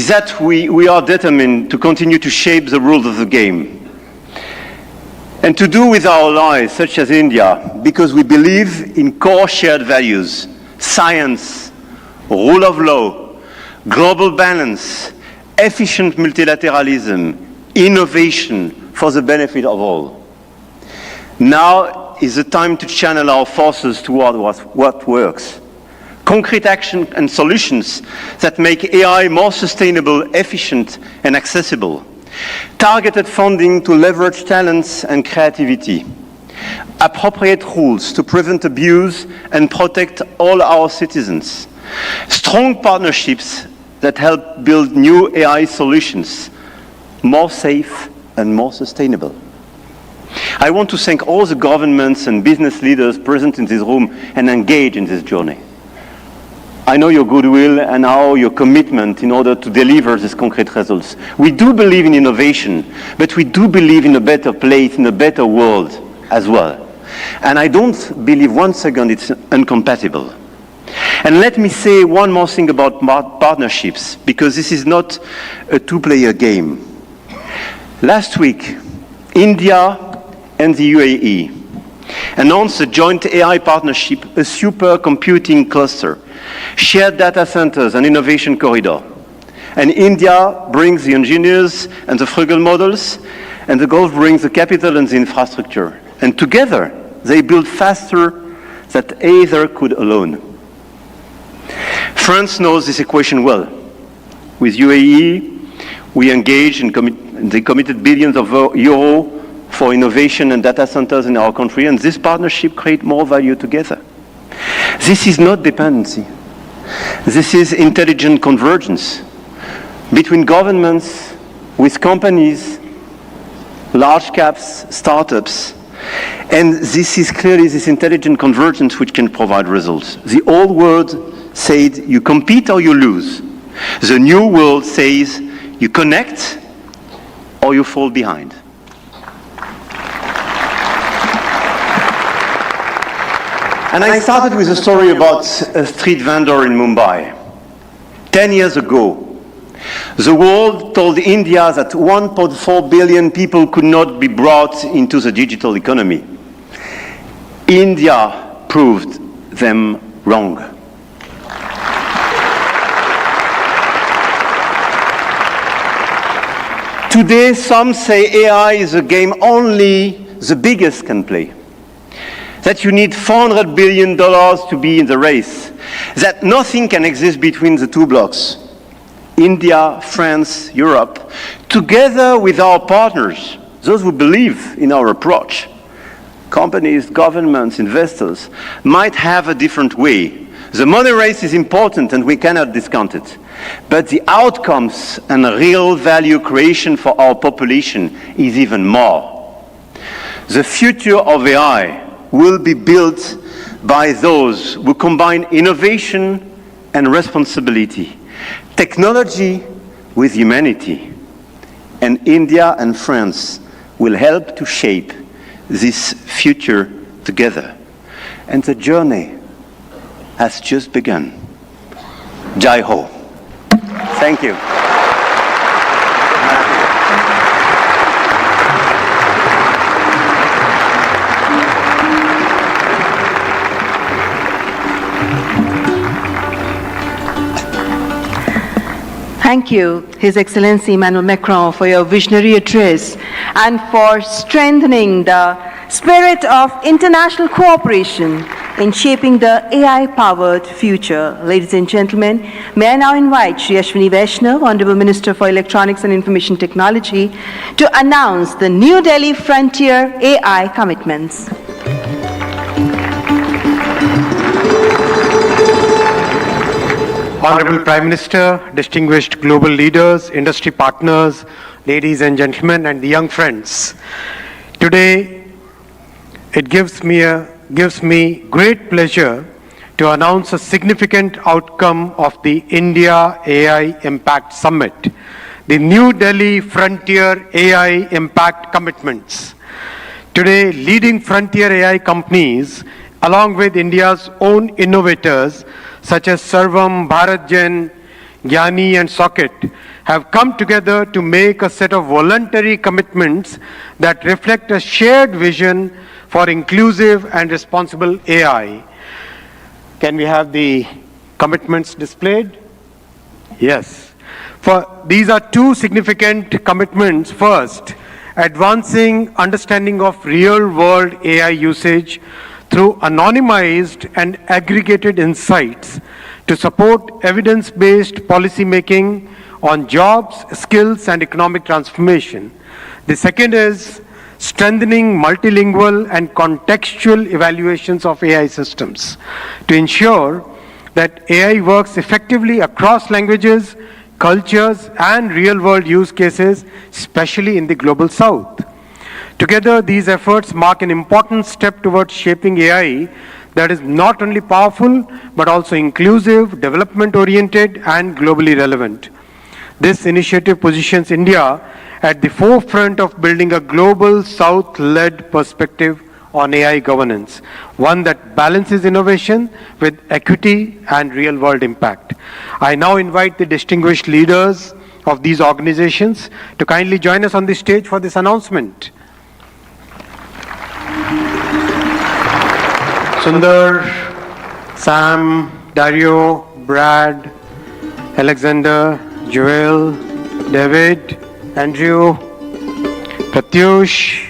that we are determined to continue to shape the rules of the game. And to do with our allies, such as India, because we believe in core shared values: science, rule of law, global balance, efficient multilateralism, innovation for the benefit of all. Now is the time to channel our forces toward what works. Concrete action and solutions that make AI more sustainable, efficient, and accessible. Targeted funding to leverage talents and creativity. Appropriate rules to prevent abuse and protect all our citizens. Strong partnerships that help build new AI solutions, more safe and more sustainable. I want to thank all the governments and business leaders present in this room and engaged in this journey. I know your goodwill and your commitment in order to deliver these concrete results. We do believe in innovation, but we do believe in a better place, in a better world as well. And I don't believe one second it's incompatible. And let me say one more thing about partnerships, because this is not a two-player game. Last week, India and the UAE announced a joint AI partnership, a supercomputing cluster, shared data centers and innovation corridor. And India brings the engineers and the frugal models, and the Gulf brings the capital and the infrastructure. And together, they build faster than either could alone. France knows this equation well. With UAE, We engage in they committed billions of euro for innovation and data centers in our country, and this partnership creates more value together. This is not dependency. This is intelligent convergence between governments, with companies, large caps, startups, and this is clearly this intelligent convergence which can provide results. The old world said you compete or you lose. The new world says you connect or you fall behind. And I started with a story about a street vendor in Mumbai. 10 years ago, the world told India that 1.4 billion people could not be brought into the digital economy. India proved them wrong. Today, some say AI is a game only the biggest can play. That you need $400 billion to be in the race. That nothing can exist between the two blocks. India, France, Europe, together with our partners, those who believe in our approach, companies, governments, investors, might have a different way. The money race is important and we cannot discount it. But the outcomes and real value creation for our population is even more. The future of AI will be built by those who combine innovation and responsibility, technology with humanity. And India and France will help to shape this future together. And the journey has just begun. Jai Ho. Thank you. Thank you, His Excellency Emmanuel Macron, for your visionary address and for strengthening the spirit of international cooperation in shaping the AI-powered future. Ladies and gentlemen, may I now invite Shri Ashwini Vaishnav, Honorable Minister for Electronics and Information Technology, to announce the New Delhi Frontier AI commitments. Honorable Prime Minister, distinguished global leaders, industry partners, ladies and gentlemen, and the young friends. Today, it gives me great pleasure to announce a significant outcome of the India AI Impact Summit, the New Delhi Frontier AI Impact Commitments. Today, leading frontier AI companies, along with India's own innovators, such as Sarvam, BharatGen, Gyani and Socket, have come together to make a set of voluntary commitments that reflect a shared vision for inclusive and responsible AI. Can we have the commitments displayed? Yes. These are two significant commitments. First, advancing understanding of real-world AI usage through anonymized and aggregated insights to support evidence-based policy making on jobs, skills, and economic transformation. The second is strengthening multilingual and contextual evaluations of AI systems to ensure that AI works effectively across languages, cultures, and real-world use cases, especially in the global South. Together, these efforts mark an important step towards shaping AI that is not only powerful, but also inclusive, development-oriented, and globally relevant. This initiative positions India at the forefront of building a global South-led perspective on AI governance, one that balances innovation with equity and real-world impact. I now invite the distinguished leaders of these organizations to kindly join us on the stage for this announcement. Sundar, Sam, Dario, Brad, Alexander, Joel, David, Andrew, Pratyush,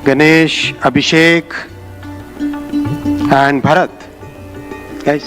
Ganesh, Abhishek, and Bharat. Guys.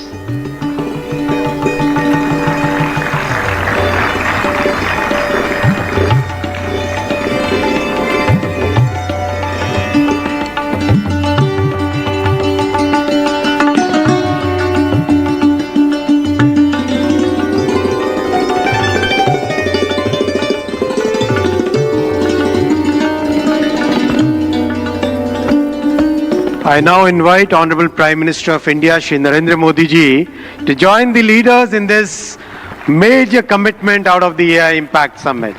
I now invite Honorable Prime Minister of India, Shri Narendra Modi ji, to join the leaders in this major commitment out of the AI Impact Summit.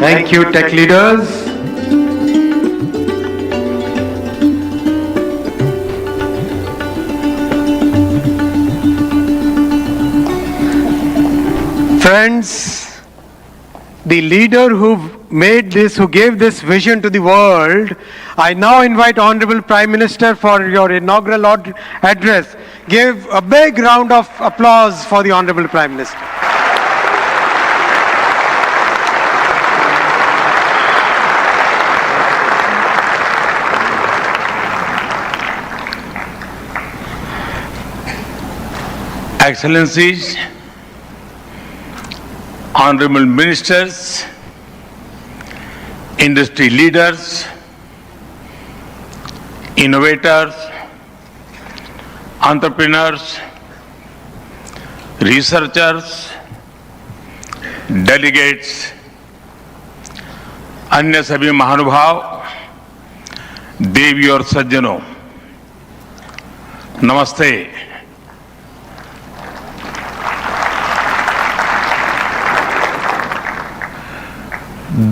Thank you, tech leaders. Friends, the leader who gave this vision to the world, I now invite Honorable Prime Minister for your inaugural address. Give a big round of applause for the Honorable Prime Minister. Excellencies, honorable ministers, industry leaders, innovators, entrepreneurs, researchers, delegates, अन्य सभी महानुभाव, देवी और सज्जनों, नमस्ते।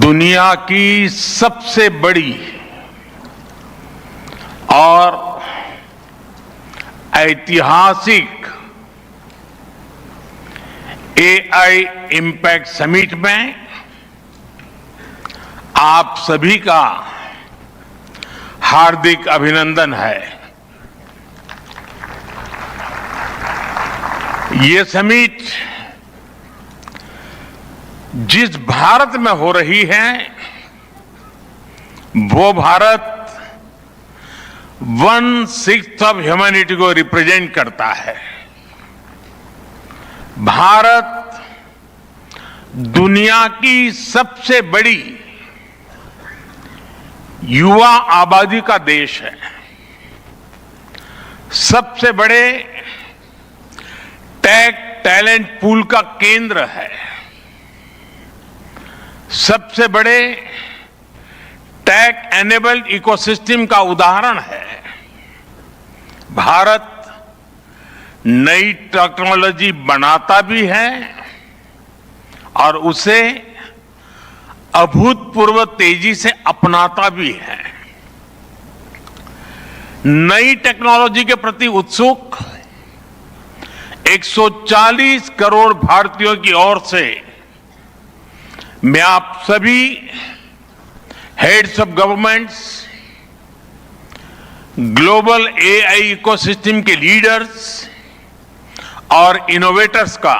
दुनिया की सबसे बड़ी और ऐतिहासिक एआई इम्पैक्ट समिट में आप सभी का हार्दिक अभिनंदन है। ये समिट जिस भारत में हो रही है वो भारत 1/6 ऑफ ह्यूमैनिटी को रिप्रेजेंट करता है। भारत दुनिया की सबसे बड़ी युवा आबादी का देश है, सबसे बड़े टेक टैलेंट पूल का केंद्र है, सबसे बड़े टेक एनेबल्ड इकोसिस्टम का उदाहरण है। भारत नई टेक्नोलॉजी बनाता भी है और उसे अभूतपूर्व तेजी से अपनाता भी है। नई टेक्नोलॉजी के प्रति उत्सुक 140 करोड़ भारतीयों की ओर से मैं आप सभी heads of governments, global AI ecosystem के लीडर्स और इनोवेटर्स का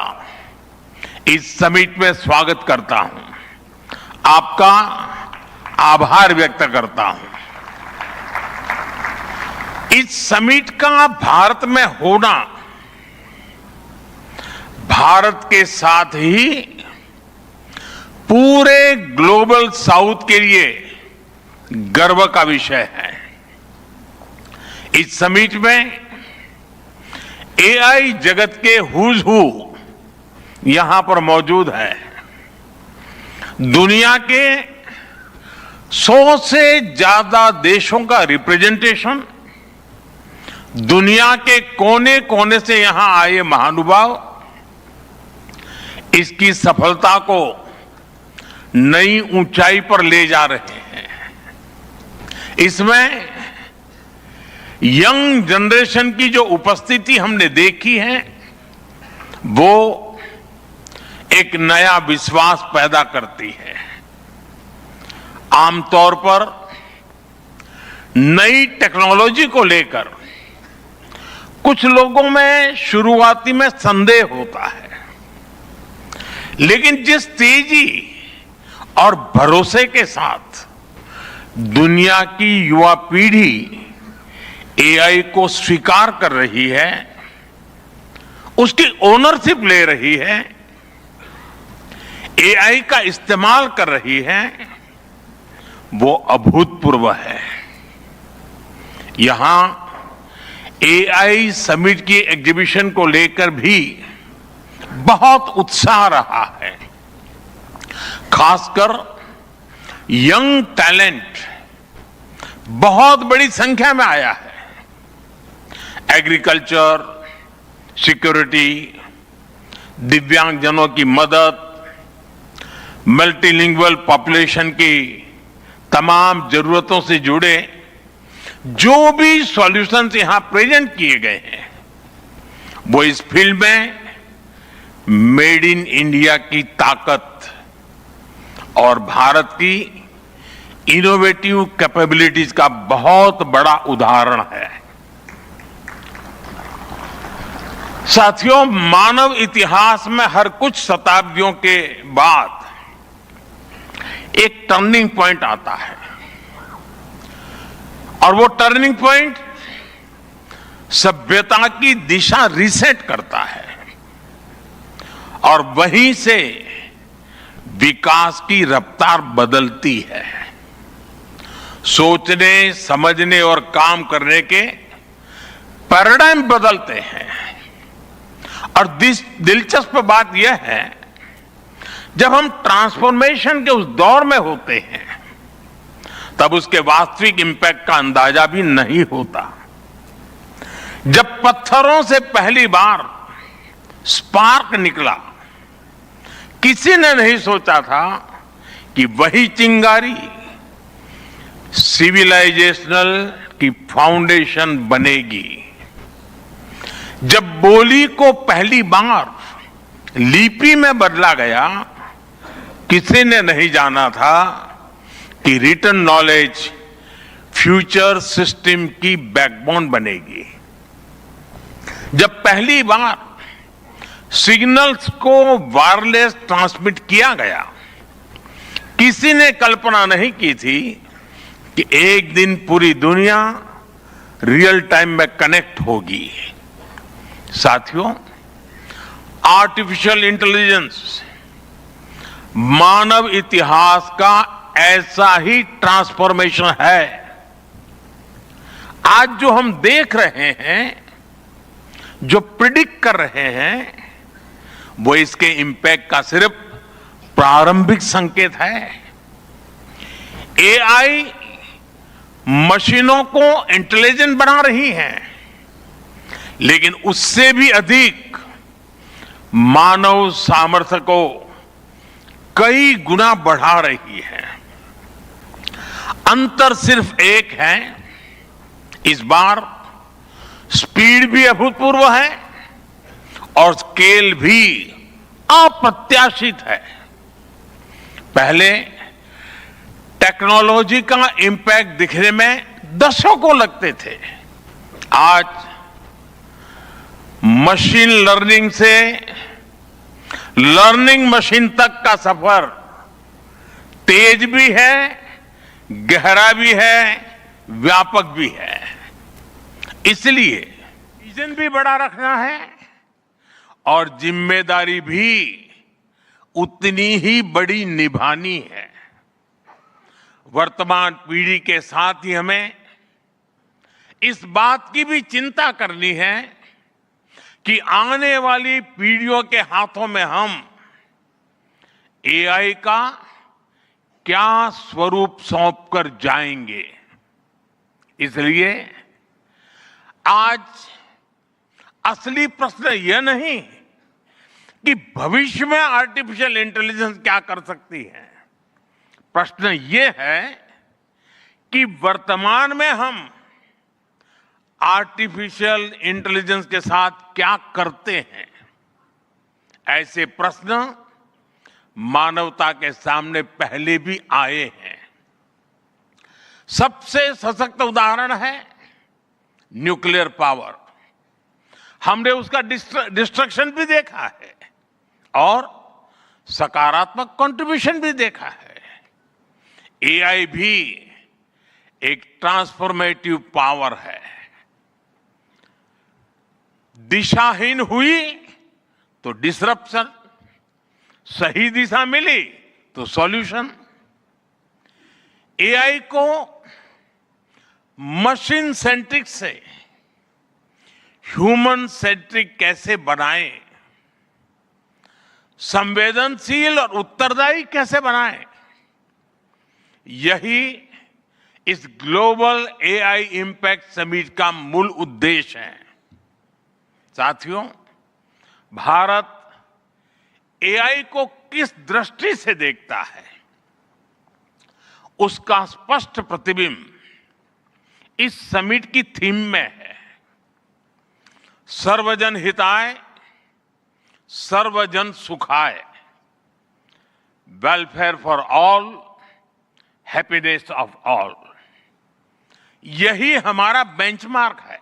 इस समिट में स्वागत करता हूं, आपका आभार व्यक्त करता हूं। इस समिट का भारत में होना भारत के साथ ही पूरे ग्लोबल साउथ के लिए गर्व का विषय है। इस समिट में एआई जगत के हुज हू यहां पर मौजूद है। दुनिया के 100 से ज्यादा देशों का रिप्रेजेंटेशन, दुनिया के कोने कोने से यहां आए महानुभाव इसकी सफलता को नई ऊंचाई पर ले जा रहे हैं। इसमें यंग जनरेशन की जो उपस्थिति हमने देखी है वो एक नया विश्वास पैदा करती है। आमतौर पर नई टेक्नोलॉजी को लेकर कुछ लोगों में शुरुआती में संदेह होता है, लेकिन जिस तेजी और भरोसे के साथ दुनिया की युवा पीढ़ी एआई को स्वीकार कर रही है, उसकी ओनरशिप ले रही है, एआई का इस्तेमाल कर रही है, वो अभूतपूर्व है। यहां एआई समिट की एग्जीबिशन को लेकर भी बहुत उत्साह रहा है। खासकर यंग टैलेंट बहुत बड़ी संख्या में आया है। एग्रीकल्चर, सिक्योरिटी, दिव्यांगजनों की मदद, मल्टीलिंगुअल पॉपुलेशन की तमाम जरूरतों से जुड़े जो भी सॉल्यूशंस यहां प्रेजेंट किए गए हैं, वो इस फील्ड में मेड इन इंडिया की ताकत और भारत की इनोवेटिव कैपेबिलिटीज का बहुत बड़ा उदाहरण है। साथियों, मानव इतिहास में हर कुछ शताब्दियों के बाद एक टर्निंग पॉइंट आता है और वो टर्निंग पॉइंट सभ्यता की दिशा रीसेट करता है और वहीं से विकास की रफ्तार बदलती है। सोचने, समझने और काम करने के पैराडाइम बदलते हैं। और दिलचस्प बात यह है, जब हम ट्रांसफॉर्मेशन के उस दौर में होते हैं, तब उसके वास्तविक इंपैक्ट का अंदाजा भी नहीं होता। जब पत्थरों से पहली बार स्पार्क निकला, किसी ने नहीं सोचा था कि वही चिंगारी सिविलाइजेशनल की फाउंडेशन बनेगी। जब बोली को पहली बार लिपि में बदला गया, किसी ने नहीं जाना था कि रिटन नॉलेज फ्यूचर सिस्टम की बैकबोन बनेगी। जब पहली बार सिग्नल्स को वायरलेस ट्रांसमिट किया गया, किसी ने कल्पना नहीं की थी कि एक दिन पूरी दुनिया रियल टाइम में कनेक्ट होगी। साथियों, आर्टिफिशियल इंटेलिजेंस मानव इतिहास का ऐसा ही ट्रांसफॉर्मेशन है। आज जो हम देख रहे हैं, जो प्रिडिक्ट कर रहे हैं, वो इसके इंपैक्ट का सिर्फ प्रारंभिक संकेत है। एआई मशीनों को इंटेलिजेंट बना रही है, लेकिन उससे भी अधिक मानव सामर्थ्य को कई गुना बढ़ा रही है। अंतर सिर्फ एक है, इस बार स्पीड भी अभूतपूर्व है और स्केल भी अप्रत्याशित है। पहले टेक्नोलॉजी का इंपैक्ट दिखने में दशकों लगते थे। आज मशीन लर्निंग से लर्निंग मशीन तक का सफर तेज भी है, गहरा भी है, व्यापक भी है। इसलिए विजन भी बड़ा रखना है और जिम्मेदारी भी उतनी ही बड़ी निभानी है। वर्तमान पीढ़ी के साथ ही हमें इस बात की भी चिंता करनी है कि आने वाली पीढ़ियों के हाथों में हम एआई का क्या स्वरूप सौंप कर जाएंगे। इसलिए आज असली प्रश्न यह नहीं कि भविष्य में आर्टिफिशियल इंटेलिजेंस क्या कर सकती है। प्रश्न यह है कि वर्तमान में हम आर्टिफिशियल इंटेलिजेंस के साथ क्या करते हैं। ऐसे प्रश्न मानवता के सामने पहले भी आए हैं। सबसे सशक्त उदाहरण है न्यूक्लियर पावर। हमने उसका डिस्ट्रक्शन भी देखा है और सकारात्मक कंट्रीब्यूशन भी देखा है। एआई भी एक ट्रांसफॉर्मेटिव पावर है। दिशाहीन हुई तो डिसरप्शन, सही दिशा मिली तो सॉल्यूशन। एआई को मशीन सेंट्रिक से ह्यूमन सेंट्रिक कैसे बनाएं, संवेदनशील और उत्तरदायी कैसे बनाएं, यही इस ग्लोबल एआई इंपैक्ट समिट का मूल उद्देश्य है। साथियों, भारत एआई को किस दृष्टि से देखता है, उसका स्पष्ट प्रतिबिंब इस समिट की थीम में है। सर्वजन हिताय, सर्वजन सुखाय, welfare for all, happiness of all, यही हमारा बेंचमार्क है।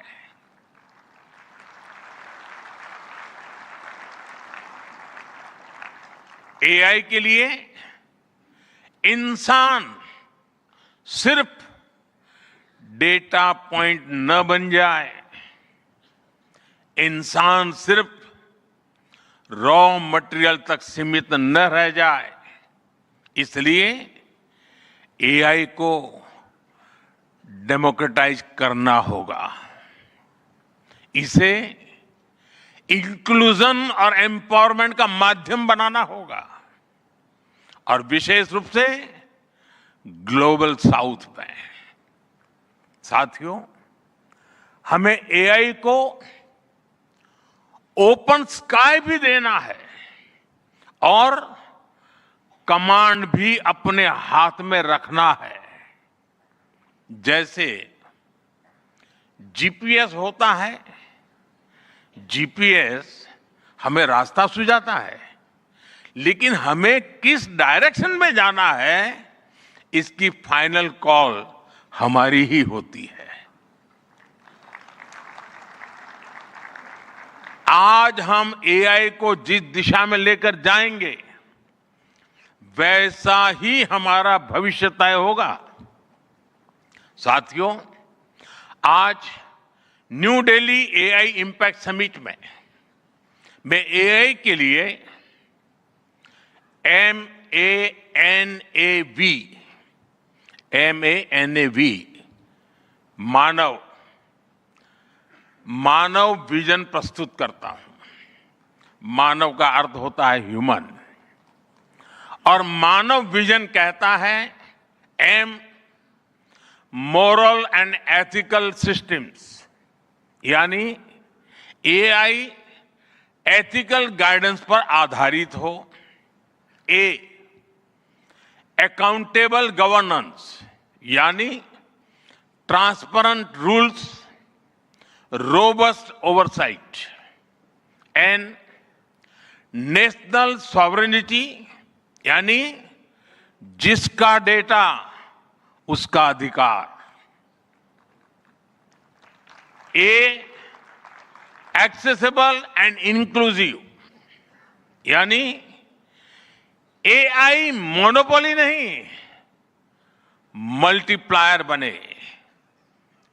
एआई के लिए इंसान सिर्फ डेटा पॉइंट न बन जाए, इंसान सिर्फ रॉ मटेरियल तक सीमित न रह जाए, इसलिए एआई को डेमोक्रेटाइज करना होगा, इसे इंक्लूजन और एम्पावरमेंट का माध्यम बनाना होगा, और विशेष रूप से ग्लोबल साउथ में। साथियों, हमें एआई को ओपन स्काई भी देना है और कमांड भी अपने हाथ में रखना है। जैसे जीपीएस होता है, जीपीएस हमें रास्ता सुझाता है, लेकिन हमें किस डायरेक्शन में जाना है, इसकी फाइनल कॉल हमारी ही होती है। आज हम एआई को जिस दिशा में लेकर जाएंगे, वैसा ही हमारा भविष्य तय होगा। साथियों, आज new Delhi AI impact summit में मैं एआई के लिए MANAV मानव विजन प्रस्तुत करता हूं। मानव का अर्थ होता है ह्यूमन, और मानव विजन कहता है M, moral and ethical systems, यानी एआई एथिकल गाइडेंस पर आधारित हो। A, अकाउंटेबल गवर्नेंस, यानी transparent rules, robust oversight. N, national sovereignty, यानी जिसका डेटा उसका अधिकार। A, एक्सेसिबल एंड इंक्लूसिव, यानी एआई मोनोपोली नहीं, मल्टीप्लायर बने।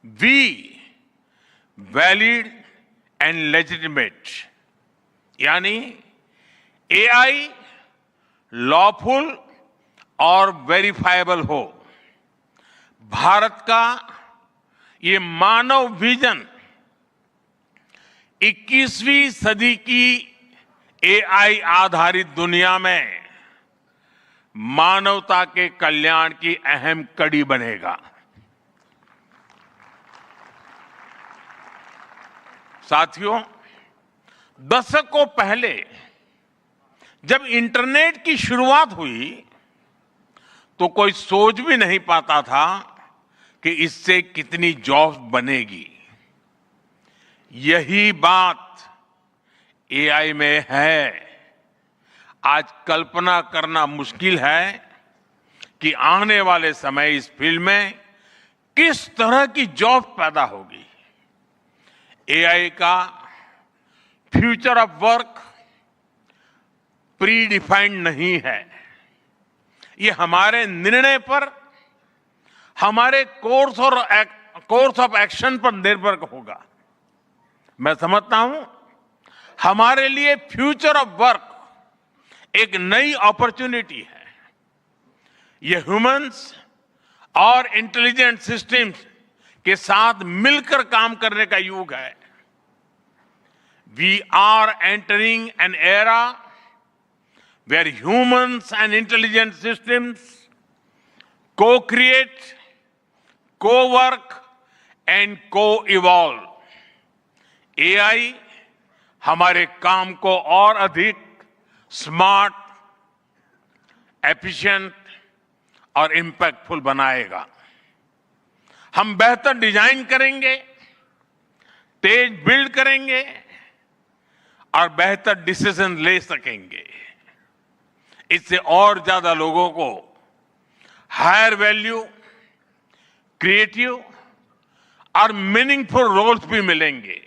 V, वैलिड एंड लेजिटिमेट, यानी एआई लॉफुल और वेरीफाइबल हो। भारत का ये मानव विजन 21वीं सदी की एआई आधारित दुनिया में मानवता के कल्याण की अहम कड़ी बनेगा। साथियों, दशकों पहले जब इंटरनेट की शुरुआत हुई तो कोई सोच भी नहीं पाता था कि इससे कितनी जॉब्स बनेगी। यही बात एआई में है। आज कल्पना करना मुश्किल है कि आने वाले समय इस फील्ड में किस तरह की जॉब पैदा होगी। एआई का future of work pre defined नहीं है। ये हमारे निर्णय पर, हमारे कोर्स ऑफ एक्शन पर निर्भर होगा। मैं समझता हूं हमारे लिए फ्यूचर ऑफ वर्क एक नई अपॉर्चुनिटी है। ये ह्यूमंस और इंटेलिजेंट सिस्टम्स के साथ मिलकर काम करने का युग है। We are entering an era where humans and intelligent systems co-create, co-work and co-evolve. AI हमारे काम को और अधिक स्मार्ट, एफिशिएंट और इम्पैक्टफुल बनाएगा। हम बेहतर डिजाइन करेंगे, तेज बिल्ड करेंगे और बेहतर डिसीजन ले सकेंगे। इससे और ज्यादा लोगों को हायर वैल्यू, क्रिएटिव और मीनिंगफुल रोल्स भी मिलेंगे।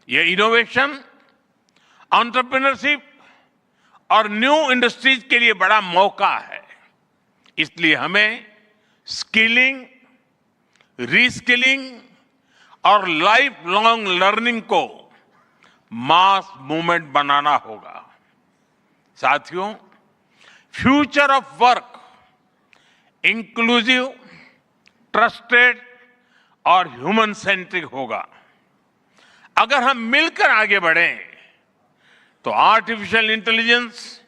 ये इनोवेशन, एंटरप्रेन्योरशिप और न्यू इंडस्ट्रीज के लिए बड़ा मौका है। इसलिए हमें स्किलिंग, रीस्किलिंग और लाइफ लॉन्ग लर्निंग को मास मूवमेंट बनाना होगा। साथियों, future of work inclusive, trusted और ह्यूमन सेंट्रिक होगा। अगर हम मिलकर आगे बढ़ें तो आर्टिफिशियल इंटेलिजेंस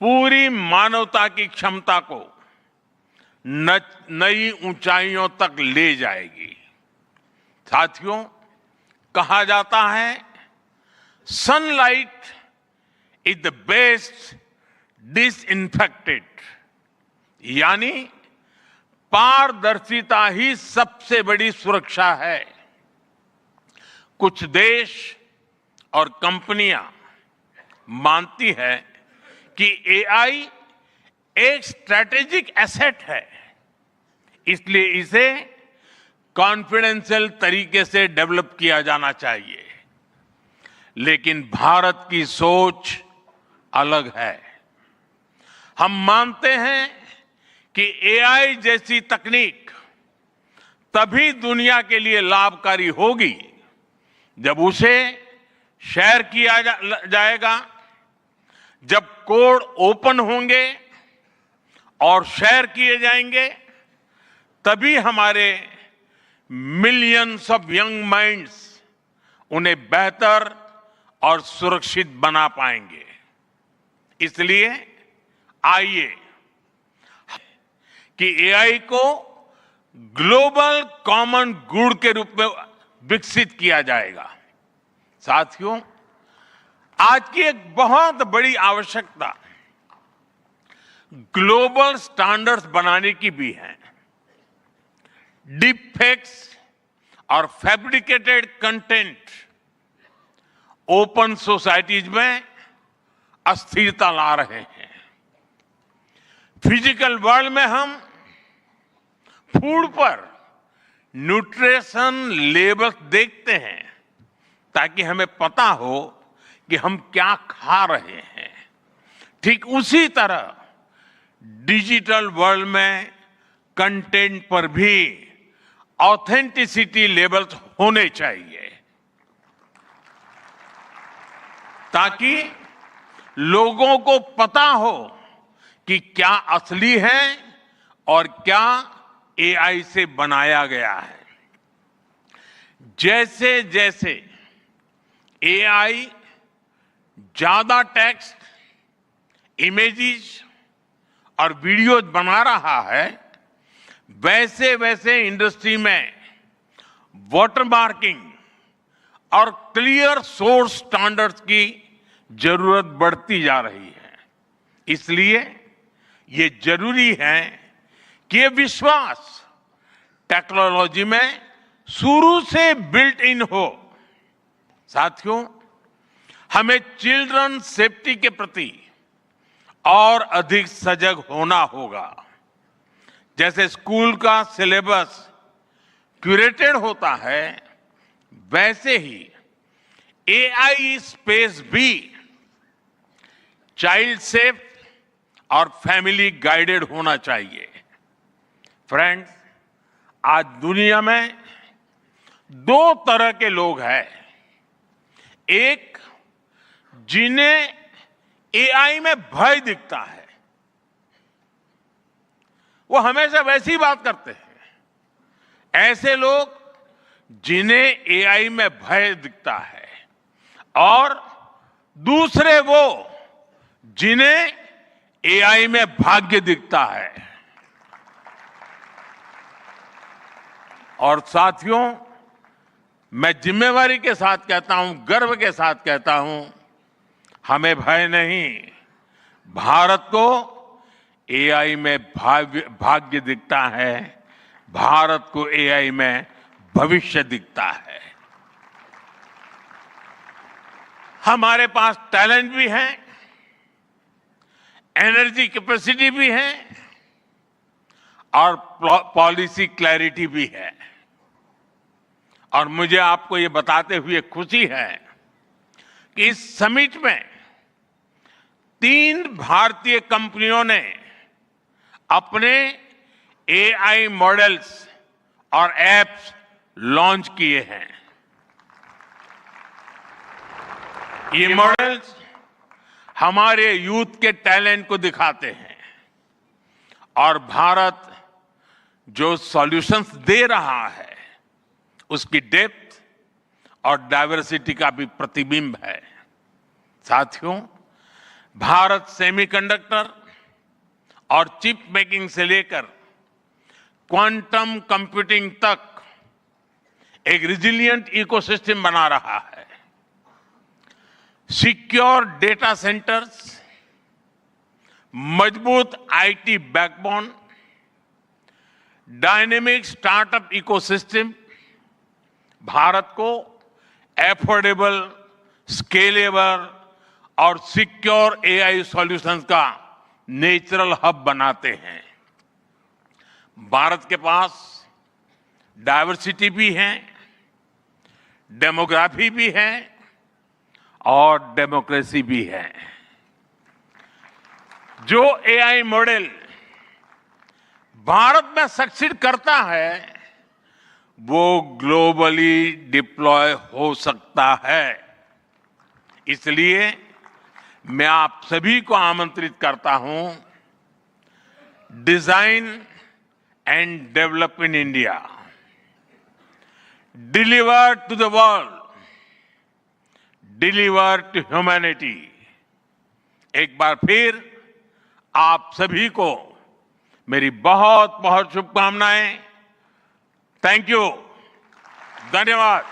पूरी मानवता की क्षमता को नई ऊंचाइयों तक ले जाएगी। साथियों, कहा जाता है sunlight is the best disinfectant, यानी पारदर्शिता ही सबसे बड़ी सुरक्षा है। कुछ देश और कंपनियां मानती है कि एआई एक स्ट्रैटेजिक एसेट है, इसलिए इसे कॉन्फिडेंशियल तरीके से डेवलप किया जाना चाहिए। लेकिन भारत की सोच अलग है। हम मानते हैं कि एआई जैसी तकनीक तभी दुनिया के लिए लाभकारी होगी जब उसे शेयर किया जाएगा, जब कोड ओपन होंगे और शेयर किए जाएंगे, तभी हमारे मिलियंस ऑफ यंग माइंड्स उन्हें बेहतर और सुरक्षित बना पाएंगे। इसलिए आइए कि एआई को ग्लोबल कॉमन गुड के रूप में विकसित किया जाएगा। साथियों, आज की एक बहुत बड़ी आवश्यकता ग्लोबल स्टैंडर्ड्स बनाने की भी है। डीप फेक्स और फैब्रिकेटेड कंटेंट ओपन सोसाइटीज में अस्थिरता ला रहे हैं। फिजिकल वर्ल्ड में हम फूड पर न्यूट्रिशन लेबल देखते हैं ताकि हमें पता हो कि हम क्या खा रहे हैं। ठीक उसी तरह डिजिटल वर्ल्ड में कंटेंट पर भी ऑथेंटिसिटी लेबल्स होने चाहिए ताकि लोगों को पता हो कि क्या असली है और क्या एआई से बनाया गया है। जैसे जैसे एआई ज्यादा टेक्स्ट, इमेजेस और वीडियोज बना रहा है, वैसे वैसे इंडस्ट्री में वाटरमार्किंग और क्लियर सोर्स स्टैंडर्ड्स की जरूरत बढ़ती जा रही है। इसलिए ये जरूरी है कि ये विश्वास टेक्नोलॉजी में शुरू से बिल्ट इन हो। साथियों, हमें चिल्ड्रन सेफ्टी के प्रति और अधिक सजग होना होगा। जैसे स्कूल का सिलेबस क्यूरेटेड होता है, वैसे ही एआई स्पेस भी चाइल्ड सेफ और फैमिली गाइडेड होना चाहिए। फ्रेंड्स, आज दुनिया में दो तरह के लोग हैं। एक, जिन्हें एआई में भय दिखता है, वो हमेशा वैसी बात करते हैं। ऐसे लोग जिन्हें एआई में भय दिखता है, और दूसरे वो जिन्हें एआई में भाग्य दिखता है। और साथियों, मैं जिम्मेवारी के साथ कहता हूं, गर्व के साथ कहता हूं, हमें भय नहीं, भारत को एआई में भाग्य दिखता है, भारत को एआई में भविष्य दिखता है। हमारे पास टैलेंट भी है, एनर्जी कैपेसिटी भी है, और पॉलिसी क्लैरिटी भी है। और मुझे आपको ये बताते हुए खुशी है कि इस समिट में 3 भारतीय कंपनियों ने अपने एआई मॉडल्स और एप्स लॉन्च किए हैं। ये मॉडल्स हमारे यूथ के टैलेंट को दिखाते हैं, और भारत जो सॉल्यूशंस दे रहा है उसकी डेप्थ और डाइवर्सिटी का भी प्रतिबिंब है। साथियों, भारत सेमीकंडक्टर और चिप मेकिंग से लेकर क्वांटम कंप्यूटिंग तक एक रिजिलिएंट इकोसिस्टम बना रहा है। सिक्योर डेटा सेंटर्स, मजबूत IT backbone, dynamic startup ecosystem Bharat को एफोर्डेबल, स्केलेबल और सिक्योर एआई सॉल्यूशंस का नेचुरल हब बनाते हैं। भारत के पास डाइवर्सिटी भी है, डेमोग्राफी भी है, और डेमोक्रेसी भी है। जो एआई मॉडल भारत में सक्सीड करता है, वो ग्लोबली डिप्लॉय हो सकता है। इसलिए मैं आप सभी को आमंत्रित करता हूं, design and develop in India, deliver to the world, deliver to humanity. एक बार फिर आप सभी को मेरी बहुत बहुत शुभकामनाएं। थैंक यू, धन्यवाद।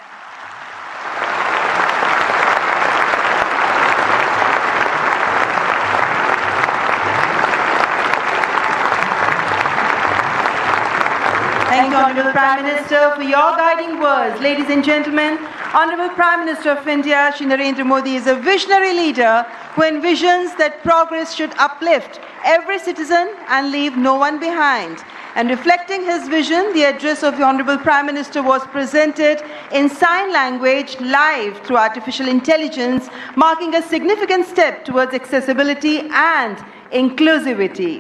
Thank you, Honorable Prime Minister, for your guiding words. Ladies and gentlemen, Honorable Prime Minister of India, Shri Narendra Modi, is a visionary leader who envisions that progress should uplift every citizen and leave no one behind. And reflecting his vision, the address of the Honorable Prime Minister was presented in sign language live through artificial intelligence, marking a significant step towards accessibility and inclusivity.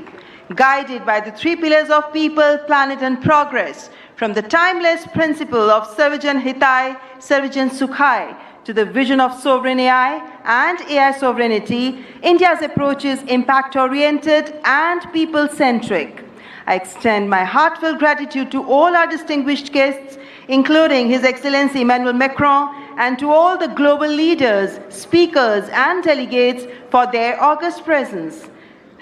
Guided by the 3 pillars of people, planet and progress, from the timeless principle of Sarvajan Hitai, Sarvajan Sukhai, to the vision of sovereign AI and AI sovereignty, India's approach is impact-oriented and people-centric. I extend my heartfelt gratitude to all our distinguished guests, including His Excellency Emmanuel Macron, and to all the global leaders, speakers, and delegates for their august presence.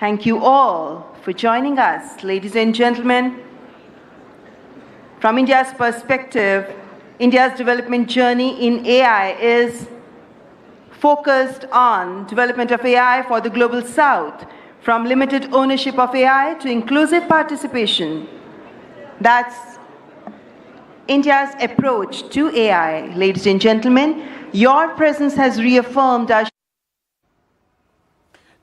Thank you all for joining us. Ladies and gentlemen, from India's perspective, India's development journey in AI is focused on development of AI for the global south, from limited ownership of AI to inclusive participation. That's India's approach to AI. Ladies and gentlemen, your presence has reaffirmed our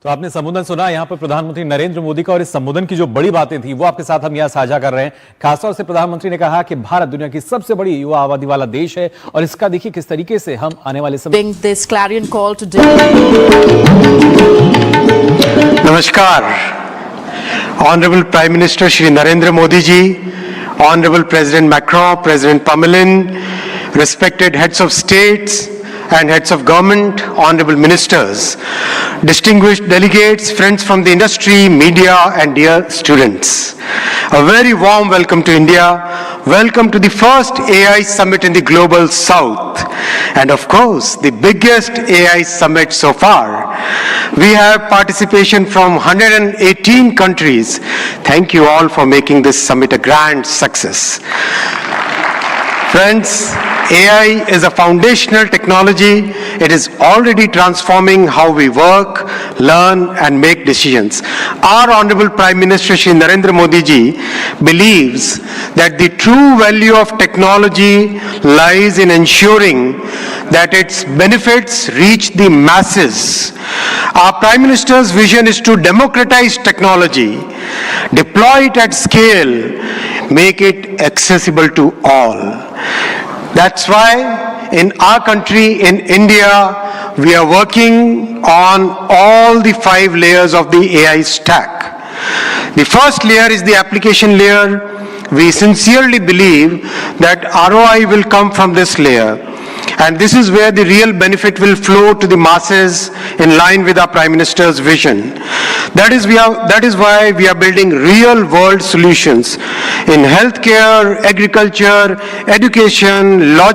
तो आपने संबोधन सुना यहाँ पर प्रधानमंत्री नरेंद्र मोदी का, और इस संबोधन की जो बड़ी बातें थी वो आपके साथ हम यहाँ साझा कर रहे हैं। खासतौर से प्रधानमंत्री ने कहा कि भारत दुनिया की सबसे बड़ी युवा आबादी वाला देश है, और इसका देखिए किस तरीके से हम आने वाले समय this clarion call to Namaskar. Honorable Prime Minister Shri Narendra Modi ji, Honorable President Macron, President Pamelin, respected heads of states and heads of government, honorable ministers, distinguished delegates, friends from the industry, media, and dear students. A very warm welcome to India. Welcome to the first AI summit in the global south. And of course, the biggest AI summit so far. We have participation from 118 countries. Thank you all for making this summit a grand success. Friends, AI is a foundational technology. It is already transforming how we work, learn, and make decisions. Our Honorable Prime Minister Shri Narendra Modi ji believes that the true value of technology lies in ensuring that its benefits reach the masses. Our Prime Minister's vision is to democratize technology, deploy it at scale, make it accessible to all. That's why in our country, in India, we are working on all the 5 layers of the AI stack. The first layer is the application layer. We sincerely believe that ROI will come from this layer. And this is where the real benefit will flow to the masses in line with our Prime Minister's vision. That is why we are building real world solutions in healthcare, agriculture, education, logistics,